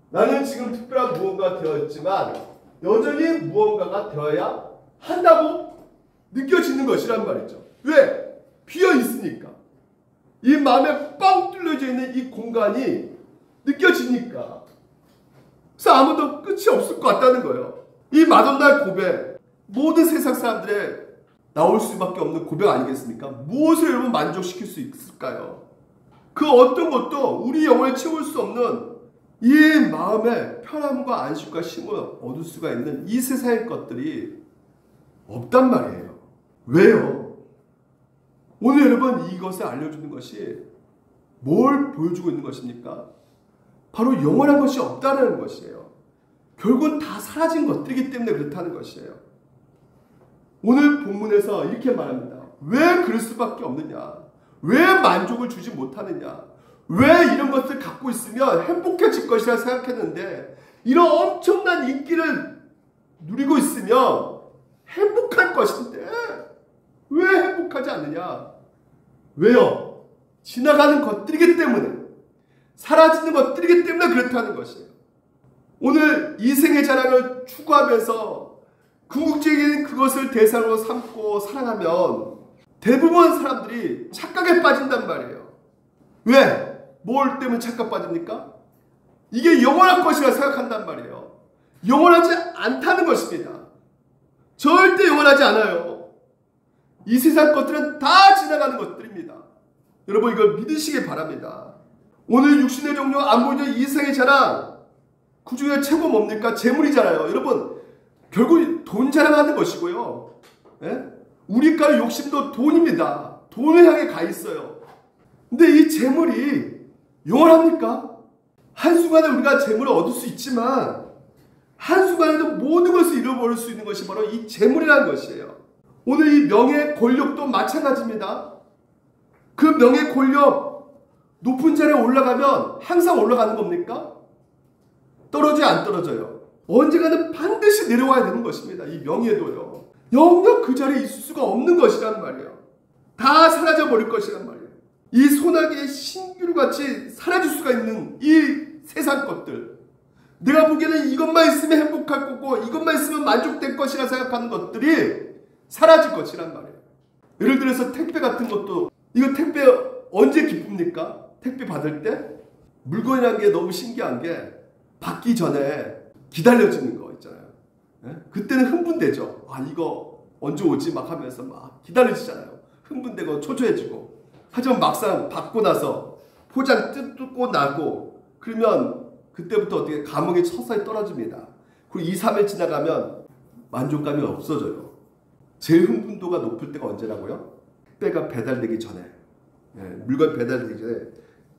나는 지금 특별한 무언가 되었지만 여전히 무언가가 되어야 한다고 느껴지는 것이란 말이죠. 왜? 비어 있으니까. 이 마음에 뻥 뚫려져 있는 이 공간이 느껴지니까. 그래서 아무도 끝이 없을 것 같다는 거예요. 이 마돈나의 고백, 모든 세상 사람들의 나올 수밖에 없는 고백 아니겠습니까? 무엇을 여러분 만족시킬 수 있을까요? 그 어떤 것도 우리 영혼에 채울 수 없는 이 마음의 편함과 안식과 쉼을 얻을 수가 있는 이 세상의 것들이 없단 말이에요. 왜요? 오늘 여러분 이것을 알려주는 것이 뭘 보여주고 있는 것입니까? 바로 영원한 것이 없다는 것이에요. 결국은 다 사라진 것들이기 때문에 그렇다는 것이에요. 오늘 본문에서 이렇게 말합니다. 왜 그럴 수밖에 없느냐? 왜 만족을 주지 못하느냐? 왜 이런 것을 갖고 있으면 행복해질 것이라 생각했는데 이런 엄청난 인기를 누리고 있으면 행복할 것인데 왜 행복하지 않느냐? 왜요? 지나가는 것들이기 때문에, 사라지는 것들이기 때문에 그렇다는 것이에요. 오늘 이생의 자랑을 추구하면서 궁극적인 그것을 대상으로 삼고 사랑하면 대부분 사람들이 착각에 빠진단 말이에요. 왜? 뭘 때문에 착각 빠집니까? 이게 영원할 것이라 생각한단 말이에요. 영원하지 않다는 것입니다. 절대 영원하지 않아요. 이 세상 것들은 다 지나가는 것들입니다. 여러분 이걸 믿으시기 바랍니다. 오늘 육신의 종료 안 보이는 이생의 자랑, 그 중에 최고 뭡니까? 재물이잖아요. 여러분 결국 돈 자랑하는 것이고요. 예? 우리가 욕심도 돈입니다. 돈을 향해 가 있어요. 근데 이 재물이 영원합니까? 한순간에 우리가 재물을 얻을 수 있지만 한순간에도 모든 것을 잃어버릴 수 있는 것이 바로 이 재물이라는 것이에요. 오늘 이 명예, 권력도 마찬가지입니다. 그 명예, 권력 높은 자리에 올라가면 항상 올라가는 겁니까? 떨어져요, 안 떨어져요? 언젠가는 반드시 내려와야 되는 것입니다. 이 명예도요. 영영 그 자리에 있을 수가 없는 것이란 말이에요. 다 사라져 버릴 것이란 말이에요. 이 소나기의 신기루같이 사라질 수가 있는 이 세상 것들, 내가 보기에는 이것만 있으면 행복할 거고 이것만 있으면 만족될 것이라 생각하는 것들이 사라질 것이란 말이에요. 예를 들어서 택배 같은 것도, 이거 택배 언제 기쁩니까? 택배 받을 때? 물건이라는 게 너무 신기한 게 받기 전에 기다려지는 거 있잖아요. 예? 그때는 흥분되죠. 아 이거 언제 오지? 막 하면서 막 기다려지잖아요. 흥분되고 초조해지고. 하지만 막상 받고 나서 포장 뜯고 나고 그러면 그때부터 어떻게 감흥이 서서히 떨어집니다. 그리고 2, 3일 지나가면 만족감이 없어져요. 제일 흥분도가 높을 때가 언제라고요? 택배가 배달되기 전에, 예, 물건 배달되기 전에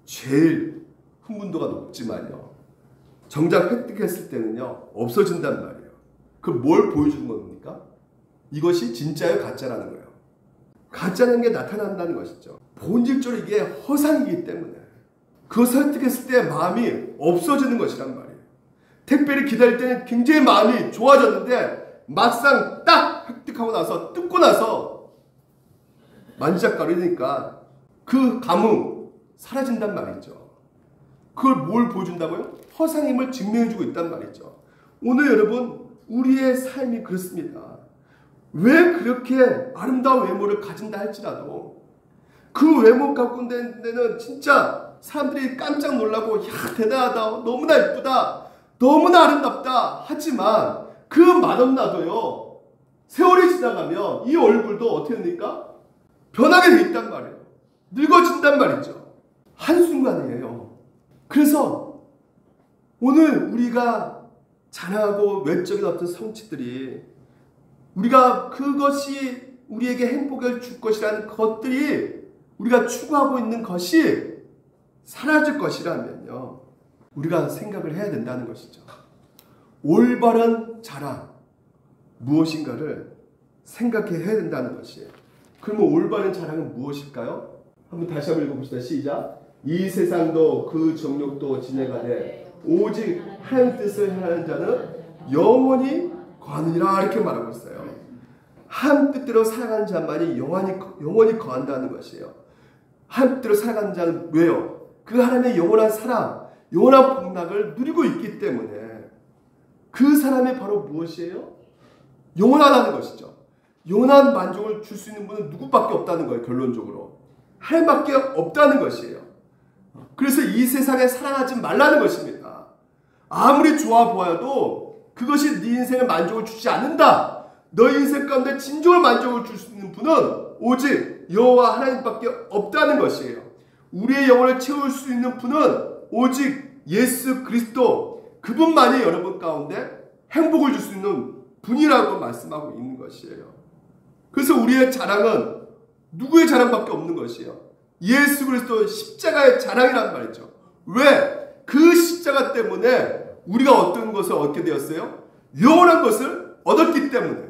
제일 흥분도가 높지만요, 정작 획득했을 때는요 없어진단 말이에요. 그럼 뭘 보여주는 겁니까? 이것이 진짜예요, 가짜라는 거예요. 가짜라는 게 나타난다는 것이죠. 본질적으로 이게 허상이기 때문에 그것을 획득했을 때 마음이 없어지는 것이란 말이에요. 택배를 기다릴 때는 굉장히 마음이 좋아졌는데 막상 딱 획득하고 나서 뜯고 나서 만지작거리니까 그 감흥 사라진단 말이죠. 그걸 뭘 보여준다고요? 허상임을 증명해주고 있단 말이죠. 오늘 여러분 우리의 삶이 그렇습니다. 왜 그렇게 아름다운 외모를 가진다 할지라도 그 외모 갖고 있는 데는 진짜 사람들이 깜짝 놀라고 야 대단하다, 너무나 예쁘다, 너무나 아름답다 하지만 그 마돈나도요 세월이 지나가면 이 얼굴도 어떻게 됩니까? 변하게 돼 있단 말이에요. 늙어진단 말이죠. 한순간이에요. 그래서 오늘 우리가 자랑하고 외적인 어떤 성취들이, 우리가 그것이 우리에게 행복을 줄 것이라는 것들이 우리가 추구하고 있는 것이 사라질 것이라면요, 우리가 생각을 해야 된다는 것이죠. 올바른 자랑 무엇인가를 생각해야 된다는 것이에요. 그러면 올바른 자랑은 무엇일까요? 한번 다시 한번 읽어봅시다. 시작. 이 세상도 그 정욕도 지내가되 오직 하나님 뜻을 행하는 자는 영원히 거하느니라 이렇게 말하고 있어요. 하나님 뜻대로 살아가는 자만이 영원히 거한다는 것이에요. 하나님 뜻대로 살아가는 자는 왜요? 그 하나님의 영원한 사랑, 영원한 복락을 누리고 있기 때문에 그 사람이 바로 무엇이에요? 영원하다는 것이죠. 영원한 만족을 줄 수 있는 분은 누구밖에 없다는 거예요. 결론적으로 하나님밖에 없다는 것이에요. 그래서 이 세상에 사랑하지 말라는 것입니다. 아무리 좋아 보여도 그것이 네 인생에 만족을 주지 않는다. 너희 인생 가운데 진정한 만족을 줄 수 있는 분은 오직 여호와 하나님밖에 없다는 것이에요. 우리의 영혼을 채울 수 있는 분은 오직 예수 그리스도, 그분만이 여러분 가운데 행복을 줄 수 있는 분이라고 말씀하고 있는 것이에요. 그래서 우리의 자랑은 누구의 자랑밖에 없는 것이에요. 예수 그리스도 십자가의 자랑이란 말이죠. 왜? 그 십자가 때문에 우리가 어떤 것을 얻게 되었어요? 영원한 것을 얻었기 때문에,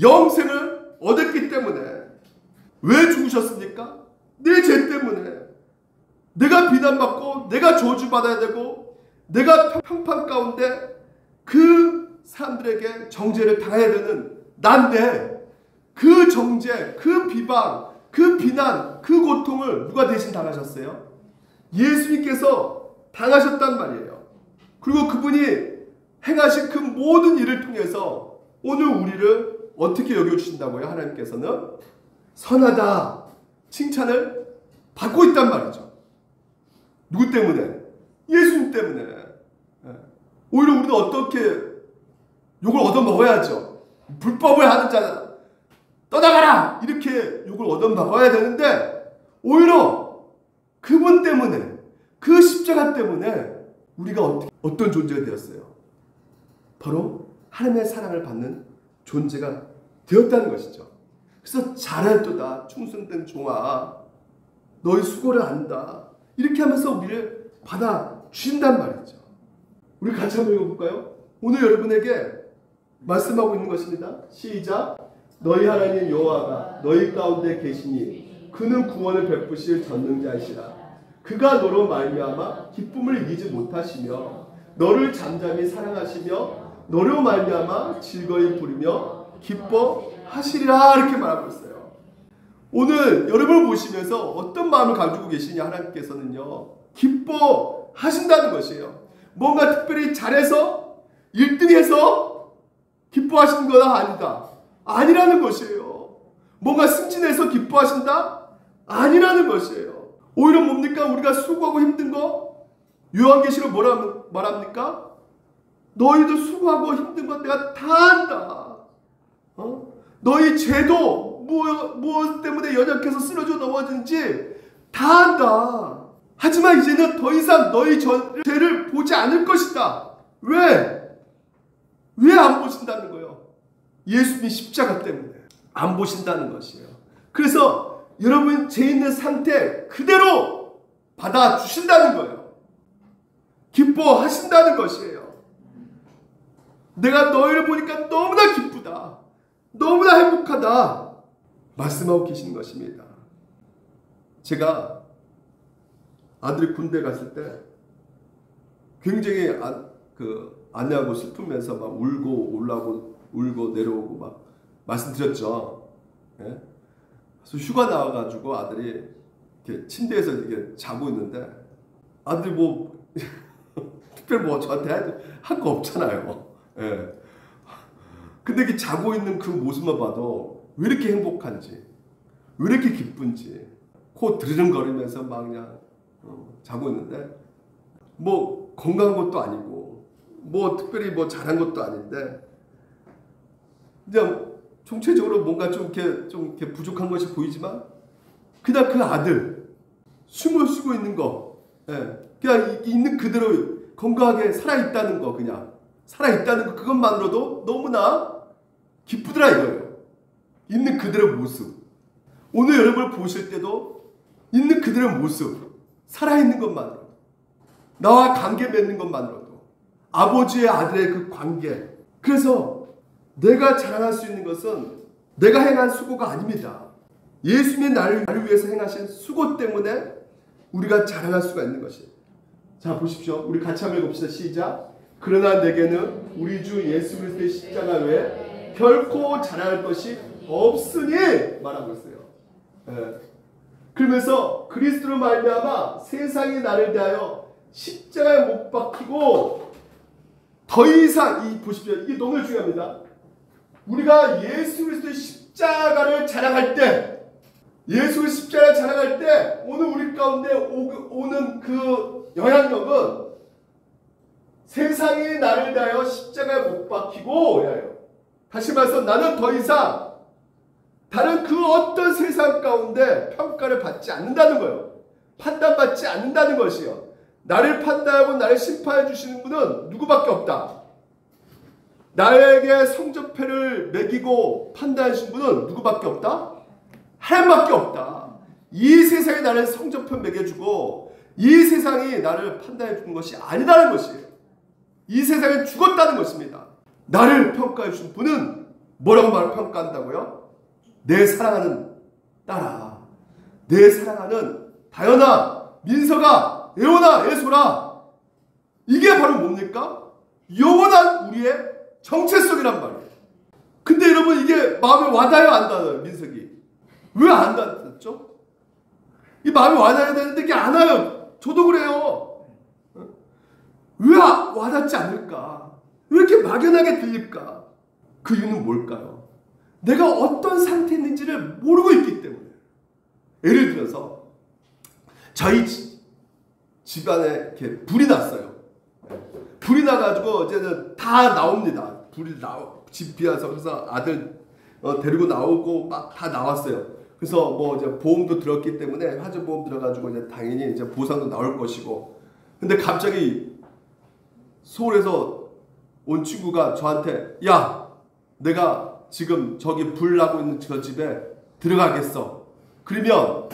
영생을 얻었기 때문에. 왜 죽으셨습니까? 내 죄 때문에. 내가 비난받고 내가 저주받아야 되고 내가 평판 가운데 그 사람들에게 정죄를 당해야 되는 난데, 그 정죄, 그 비방, 그 비난, 그 고통을 누가 대신 당하셨어요? 예수님께서 당하셨단 말이에요. 그리고 그분이 행하신 그 모든 일을 통해서 오늘 우리를 어떻게 여겨주신다고요? 하나님께서는 선하다 칭찬을 받고 있단 말이죠. 누구 때문에? 예수님 때문에. 오히려 우리는 어떻게 욕을 얻어먹어야죠. 불법을 하는 자는 떠나가라! 이렇게 욕을 얻어먹어야 되는데, 오히려 그분 때문에, 그 십자가 때문에 우리가 어떤 존재가 되었어요? 바로 하나님의 사랑을 받는 존재가 되었다는 것이죠. 그래서 잘할도다 충성된 종아, 너희 수고를 안다, 이렇게 하면서 우리를 받아주신단 말이죠. 우리 같이 한번 읽어볼까요? 오늘 여러분에게 말씀하고 있는 것입니다. 시작. 너희 하나님 여호와가 너희 가운데 계시니 그는 구원을 베푸실 전능자이시라. 그가 너로 말미암아 기쁨을 이기지 못하시며 너를 잠잠히 사랑하시며 너로 말미암아 즐거이 부르며 기뻐하시리라 이렇게 말하고 있어요. 오늘 여러분을 보시면서 어떤 마음을 가지고 계시냐, 하나님께서는요 기뻐하신다는 것이에요. 뭔가 특별히 잘해서 1등해서 기뻐하시는 거나 아니다, 아니라는 것이에요. 뭔가 승진해서 기뻐하신다? 아니라는 것이에요. 오히려 뭡니까? 우리가 수고하고 힘든 거, 요한계시록 뭐라 말합니까? 너희도 수고하고 힘든 거 내가 다 안다. 너희 죄도 무엇 때문에 연약해서 쓰러져 넘어지는지 다 안다. 하지만 이제는 더 이상 너희 죄를 보지 않을 것이다. 왜? 왜 안 보신다는 거예요? 예수님 십자가 때문에 안 보신다는 것이에요. 그래서 여러분 죄 있는 상태 그대로 받아주신다는 거예요. 기뻐하신다는 것이에요. 내가 너희를 보니까 너무나 기쁘다, 너무나 행복하다 말씀하고 계시는 것입니다. 제가 아들이 군대 갔을 때 굉장히 아내하고 슬프면서 막 울고 올라오고 울고 내려오고 막 말씀드렸죠. 예? 그래서 휴가 나와가지고 아들이 이렇게 침대에서 이렇게 자고 있는데, 아들이 뭐 특별히 뭐 저한테 할 거 없잖아요. 예. 근데 이렇게 자고 있는 그 모습만 봐도 왜 이렇게 행복한지, 왜 이렇게 기쁜지, 코 드르릉거리면서 막 그냥 자고 있는데, 뭐 건강한 것도 아니고 뭐 특별히 뭐 잘한 것도 아닌데, 그냥 총체적으로 뭔가 좀 이렇게 부족한 것이 보이지만 그냥 그 아들 숨을 쉬고 있는 거, 예, 그냥 있는 그대로 건강하게 살아있다는 거, 그냥 살아있다는 거, 그것만으로도 너무나 기쁘더라 이거예요. 있는 그대로 모습. 오늘 여러분을 보실 때도 있는 그대로 모습, 살아있는 것만으로, 나와 관계 맺는 것만으로도, 아버지의 아들의 그 관계. 그래서 내가 자랑할 수 있는 것은 내가 행한 수고가 아닙니다. 예수님이 나를 위해서 행하신 수고 때문에 우리가 자랑할 수가 있는 것이에요. 자, 보십시오. 우리 같이 한번 읽읍시다. 시작. 그러나 내게는 우리 주 예수 그리스도의 십자가 외에 결코 자랑할 것이 없으니 말하고 있어요. 예. 그러면서 그리스도로 말미암아 세상이 나를 대하여 십자가에 못 박히고 더 이상 보십시오. 이게 너무 중요합니다. 우리가 예수 그리스도의 십자가를 자랑할 때, 예수의 십자가를 자랑할 때 오늘 우리 가운데 오는 그 영향력은 세상이 나를 대하여 십자가에 못 박히고, 다시 말해서 나는 더 이상 다른 그 어떤 세상 가운데 평가를 받지 않는다는 거예요. 판단받지 않는다는 것이요. 나를 판단하고 나를 심판해 주시는 분은 누구밖에 없다. 나에게 성적표를 매기고 판단해 주시는 분은 누구밖에 없다? 하나님밖에 없다. 이 세상이 나를 성적표 매겨주고 이 세상이 나를 판단해 주는 것이 아니라는 것이에요. 이 세상은 죽었다는 것입니다. 나를 평가해 주신 분은 뭐라고 평가한다고요? 내 사랑하는 딸아, 내 사랑하는 다현아, 민서가, 애원아, 애소라. 이게 바로 뭡니까? 영원한 우리의 정체성이란 말이에요. 근데 여러분 이게 마음에 와닿아요, 안 닿아요? 민석이 왜 안 닿았죠? 이 마음에 와닿아야 되는데 이게 안 와요. 저도 그래요. 왜 와닿지 않을까? 왜 이렇게 막연하게 들릴까? 그 이유는 뭘까요? 내가 어떤 상태에 있는지를 모르고 있기 때문에. 예를 들어서 저희 집안에 이렇게 불이 났어요. 불이 나가지고 이제는 다 나옵니다. 집 비와서. 그래서 아들 데리고 나오고 막 다 나왔어요. 그래서 뭐 이제 보험도 들었기 때문에 화재 보험 들어가지고 이제 당연히 이제 보상도 나올 것이고. 근데 갑자기 서울에서 온 친구가 저한테, 야, 내가 지금 저기 불 나고 있는 저 집에 들어가겠어. 그러면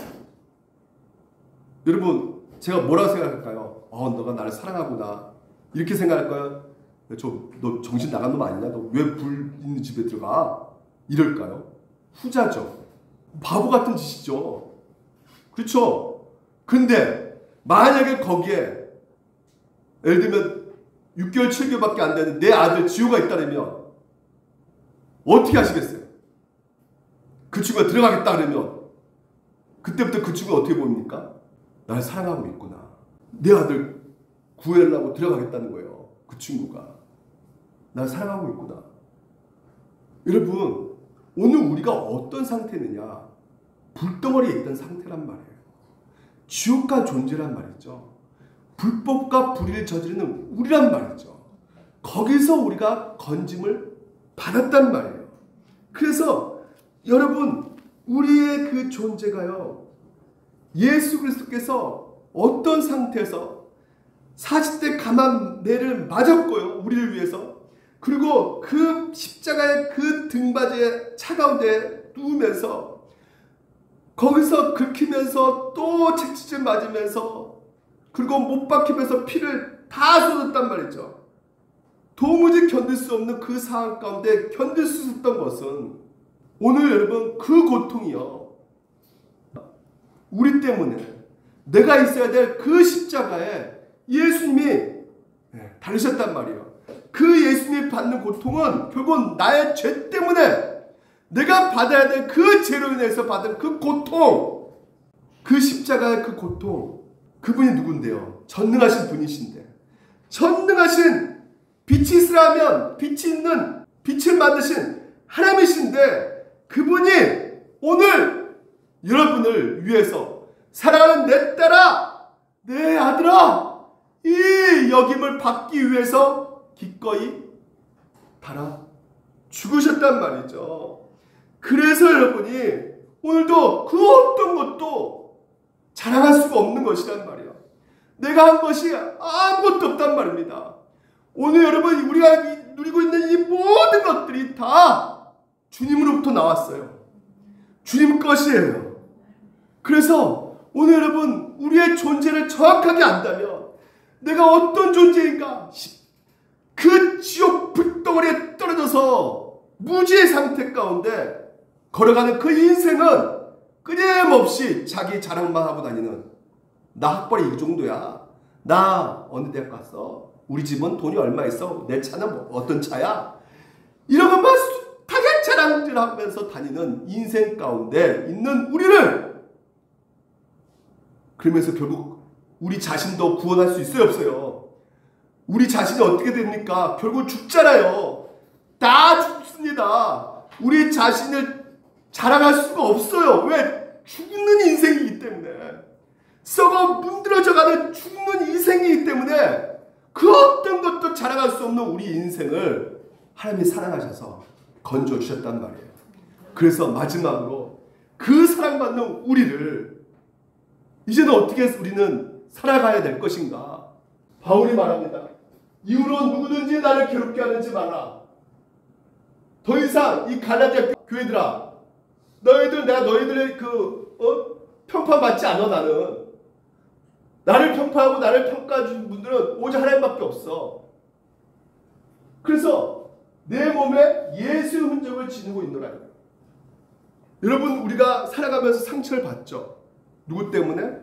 여러분 제가 뭐라고 생각할까요? 너가 나를 사랑하구나. 이렇게 생각할까요? 너 정신 나간 놈 아니냐? 너 왜 불 있는 집에 들어가? 이럴까요? 후자죠. 바보 같은 짓이죠. 그렇죠? 근데 만약에 거기에 예를 들면 6개월 7개월밖에 안 되는 내 아들 지호가 있다면 어떻게 하시겠어요? 그 친구가 들어가겠다 그러면 그때부터 그 친구가 어떻게 보입니까? 날 사랑하고 있구나. 내 아들 구해려고 들어가겠다는 거예요. 그 친구가 날 사랑하고 있구나. 여러분, 오늘 우리가 어떤 상태느냐? 불덩어리에 있던 상태란 말이에요. 지옥과 존재란 말이죠. 불법과 불의를 저지르는 우리란 말이죠. 거기서 우리가 건짐을 받았단 말이에요. 그래서 여러분, 우리의 그 존재가요, 예수 그리스도께서 어떤 상태에서 40대 가만매를 맞았고요, 우리를 위해서. 그리고 그 십자가의 그 등받이에 차가운데 누우면서 거기서 긁히면서 또 채찍질 맞으면서 그리고 못 박히면서 피를 다 쏟았단 말이죠. 도무지 견딜 수 없는 그 상황 가운데 견딜 수 있었던 것은 오늘 여러분 그 고통이요, 우리 때문에 내가 있어야 될 그 십자가에 예수님이 달리셨단 말이에요. 그 예수님이 받는 고통은 결국은 나의 죄 때문에 내가 받아야 될 그 죄로 인해서 받은 그 고통, 그 십자가의 그 고통, 그분이 누군데요? 전능하신 분이신데, 전능하신 빛이 있으라면 빛이 있는 빛을 만드신 하나님이신데, 그분이 오늘 여러분을 위해서 사랑하는 내 딸아, 내 아들아, 이 역임을 받기 위해서 기꺼이 달아 죽으셨단 말이죠. 그래서 여러분이 오늘도 그 어떤 것도 자랑할 수가 없는 것이란 말이에요. 내가 한 것이 아무것도 없단 말입니다. 오늘 여러분, 우리가 누리고 있는 이 모든 것들이 다 주님으로부터 나왔어요. 주님 것이에요. 그래서 오늘 여러분, 우리의 존재를 정확하게 안다면 내가 어떤 존재인가, 그 지옥 불덩어리에 떨어져서 무지의 상태 가운데 걸어가는 그 인생은 끊임없이 자기 자랑만 하고 다니는, 나 학벌이 이 정도야, 나 어느 대학 갔어, 우리 집은 돈이 얼마 있어, 내 차는 뭐 어떤 차야, 이런 것만 숱하게 자랑질하면서 다니는 인생 가운데 있는 우리를, 그러면서 결국 우리 자신도 구원할 수 있어요, 없어요? 우리 자신이 어떻게 됩니까? 결국 죽잖아요. 다 죽습니다. 우리 자신을 자랑할 수가 없어요. 왜? 죽는 인생이기 때문에. 썩어 문드러져가는 죽는 인생이기 때문에 그 어떤 것도 자랑할 수 없는 우리 인생을 하나님이 사랑하셔서 건져주셨단 말이에요. 그래서 마지막으로 그 사랑받는 우리를 이제는 어떻게 우리는 살아가야 될 것인가? 바울이 말합니다. 이후로 누구든지 나를 괴롭게 하는지 마라. 더 이상 이 갈라디아 교회들아, 내가 너희들의 평판받지 않아. 나를 평판하고 나를 평가해 준 분들은 오직 하나님밖에 없어. 그래서 내 몸에 예수의 흔적을 지니고 있노라. 여러분, 우리가 살아가면서 상처를 받죠. 누구 때문에?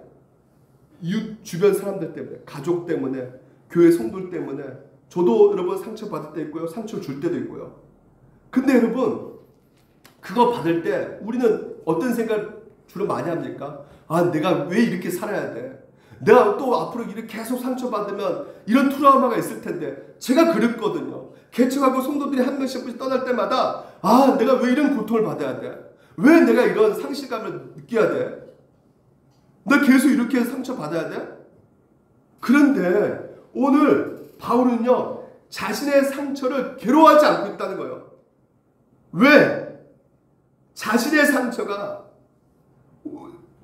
이웃 주변 사람들 때문에, 가족 때문에, 교회 성도들 때문에. 저도 여러분 상처 받을 때 있고요, 상처 줄 때도 있고요. 근데 여러분, 그거 받을 때 우리는 어떤 생각 주로 많이 합니까? 아, 내가 왜 이렇게 살아야 돼? 내가 또 앞으로 이렇게 계속 상처받으면 이런 트라우마가 있을 텐데. 제가 그랬거든요. 개척하고 성도들이 한 명씩 떠날 때마다, 아, 내가 왜 이런 고통을 받아야 돼? 왜 내가 이런 상실감을 느껴야 돼? 나 계속 이렇게 상처받아야 돼? 그런데 오늘 바울은요, 자신의 상처를 괴로워하지 않고 있다는 거예요. 왜? 자신의 상처가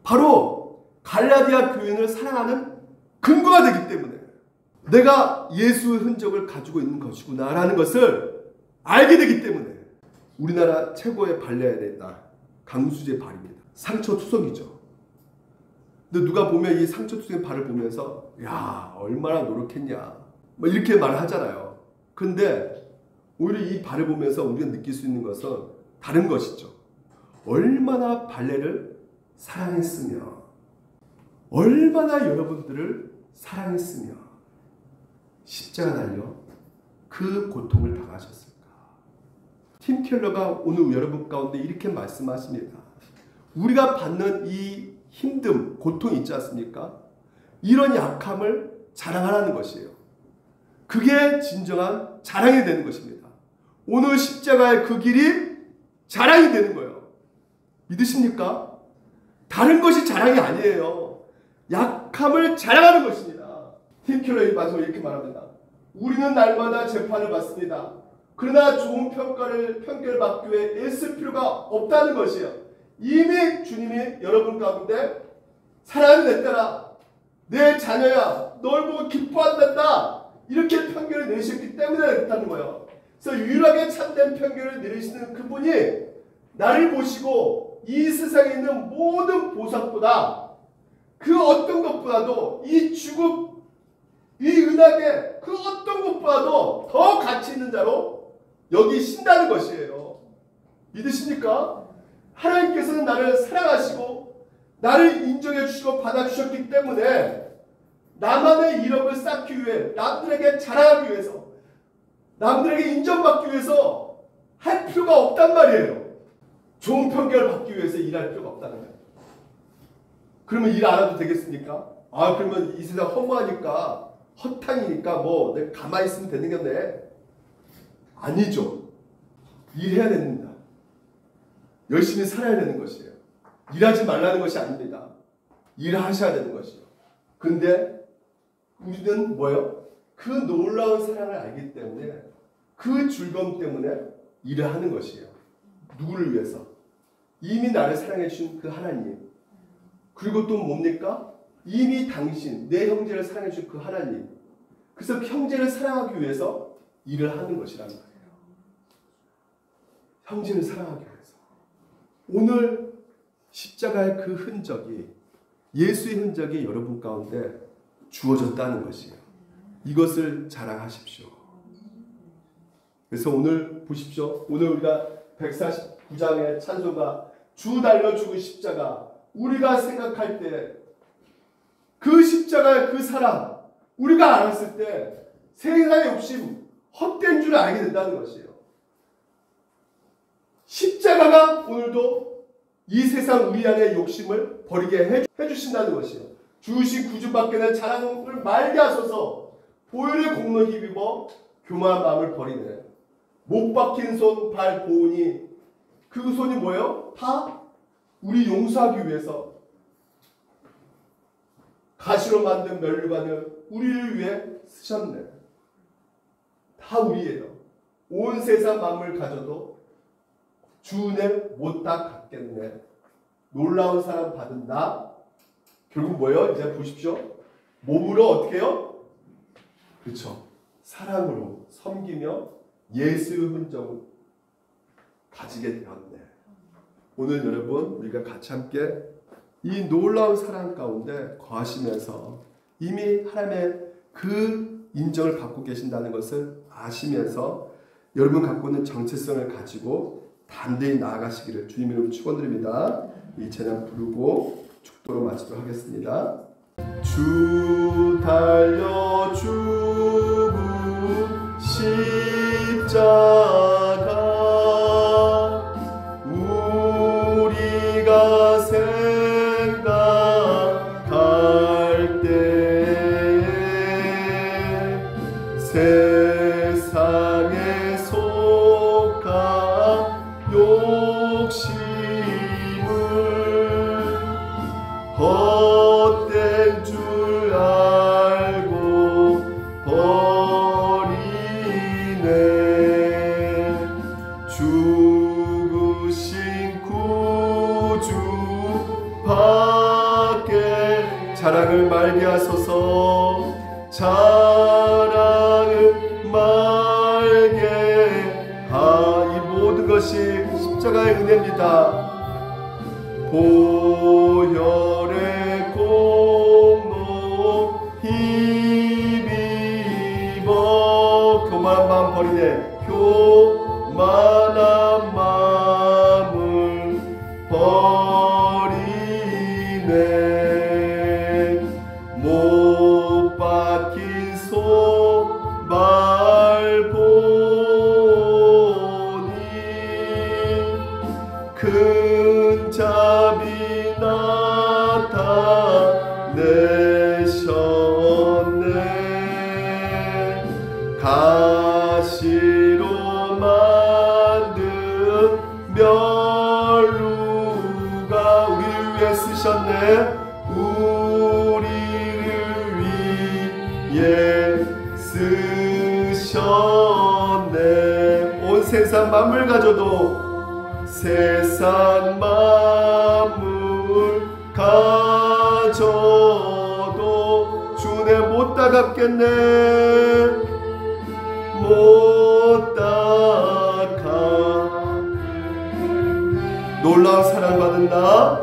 바로 갈라디아 교인을 사랑하는 근거가 되기 때문에, 내가 예수의 흔적을 가지고 있는 것이구나 라는 것을 알게 되기 때문에. 우리나라 최고의 발레의 날, 강수지의 발입니다. 상처투성이죠. 근데 누가 보면 이 상처투성의 발을 보면서, 야, 얼마나 노력했냐, 뭐 이렇게 말을 하잖아요. 근데 오히려 이 발을 보면서 우리가 느낄 수 있는 것은 다른 것이죠. 얼마나 발레를 사랑했으며, 얼마나 여러분들을 사랑했으며 십자가 달려 그 고통을 당하셨을까. 팀 켈러가 오늘 여러분 가운데 이렇게 말씀하십니다. 우리가 받는 이 힘듦, 고통이 있지 않습니까? 이런 약함을 자랑하라는 것이에요. 그게 진정한 자랑이 되는 것입니다. 오늘 십자가의 그 길이 자랑이 되는 거예요. 믿으십니까? 다른 것이 자랑이 아니에요. 약함을 자랑하는 것입니다. 팀 켈러의 마지막에 이렇게 말합니다. 우리는 날마다 재판을 받습니다. 그러나 좋은 평가를 받기 위해 애쓸 필요가 없다는 것이에요. 이미 주님이 여러분 가운데 사랑하는 내 딸아, 내 자녀야, 널 보고 기뻐한단다, 이렇게 편견을 내리셨기 때문에 그렇다는 거예요. 그래서 유일하게 참된 편견을 내리시는 그분이 나를 보시고 이 세상에 있는 모든 보상보다, 그 어떤 것보다도, 이 죽음, 이 은하계 그 어떤 것보다도 더 가치 있는 자로 여기신다는 것이에요. 믿으십니까? 하나님께서는 나를 사랑하시고 나를 인정해 주시고 받아주셨기 때문에 나만의 이력을 쌓기 위해, 남들에게 자랑하기 위해서, 남들에게 인정받기 위해서 할 필요가 없단 말이에요. 좋은 평가를 받기 위해서 일할 필요가 없다는 거예요. 그러면 일 안 해도 되겠습니까? 아, 그러면 이 세상 허무하니까, 허탕이니까 뭐 내가 가만히 있으면 되는 건데, 아니죠. 일해야 됩니다. 열심히 살아야 되는 것이에요. 일하지 말라는 것이 아닙니다. 일하셔야 되는 것이죠. 근데 우리는 뭐예요? 그 놀라운 사랑을 알기 때문에, 그 즐거움 때문에 일을 하는 것이에요. 누구를 위해서? 이미 나를 사랑해 주신 그 하나님. 그리고 또 뭡니까? 이미 당신, 내 형제를 사랑해 주신 그 하나님. 그래서 형제를 사랑하기 위해서 일을 하는 것이라는 거예요. 형제를 사랑하기 위해서. 오늘 십자가의 그 흔적이, 예수의 흔적이 여러분 가운데 주어졌다는 것이에요. 이것을 자랑하십시오. 그래서 오늘 보십시오. 오늘 우리가 149장의 찬송가 주 달려 죽은 십자가, 우리가 생각할 때 그 십자가의 그 사랑 우리가 알았을 때 세상의 욕심 헛된 줄 알게 된다는 것이에요. 십자가가 오늘도 이 세상 우리 안의 욕심을 버리게 해주신다는 것이에요. 주신 구주밖에는 자랑을 말게 하소서. 보혈의 공로 힘입어 교만한 마음을 버리네. 못 박힌 손, 발, 보은이, 그 손이 뭐예요? 다 우리 용서하기 위해서 가시로 만든 면류관을 우리를 위해 쓰셨네. 다 우리예요. 온 세상 만물 가져도 주 은혜 못 다 갚겠네. 놀라운 사랑 받은 나. 결국 뭐예요? 이제 보십시오. 몸으로 어떻게 해요? 그렇죠. 사랑으로 섬기며 예수의 흔적을 가지게 되었네. 오늘 여러분 우리가 같이 함께 이 놀라운 사랑 가운데 거하시면서 이미 하나님의 그 인정을 받고 계신다는 것을 아시면서 여러분 갖고 있는 정체성을 가지고 단대히 나아가시기를 주님 이름으로 축원드립니다. 이 찬양 부르고 축도로 마치도록 하겠습니다. 주 달려 죽은 십자가 우리가 생각할 때 세상에 속한 욕심을 헛된 줄 알고 버리네. 죽으신 구주 밖에 자랑을 말게 하소서. 자랑을 말게 이 모든 것이 십자가의 은혜입니다. 보혈의 공로 힘입어 교만한 마음 버리네. 교만한 마음을 버리네. 못 박힌 손, 발, 보니 큰 자비 나타내셨네. 가시로 만든 면류가 우리를 위해 쓰셨네. 우리를 위해 쓰셨네. 온 세상 만물 가져도 세상 만물 가져도 주내 못 다 갚겠네. 못 다 갚. 놀라운 사랑받은 나.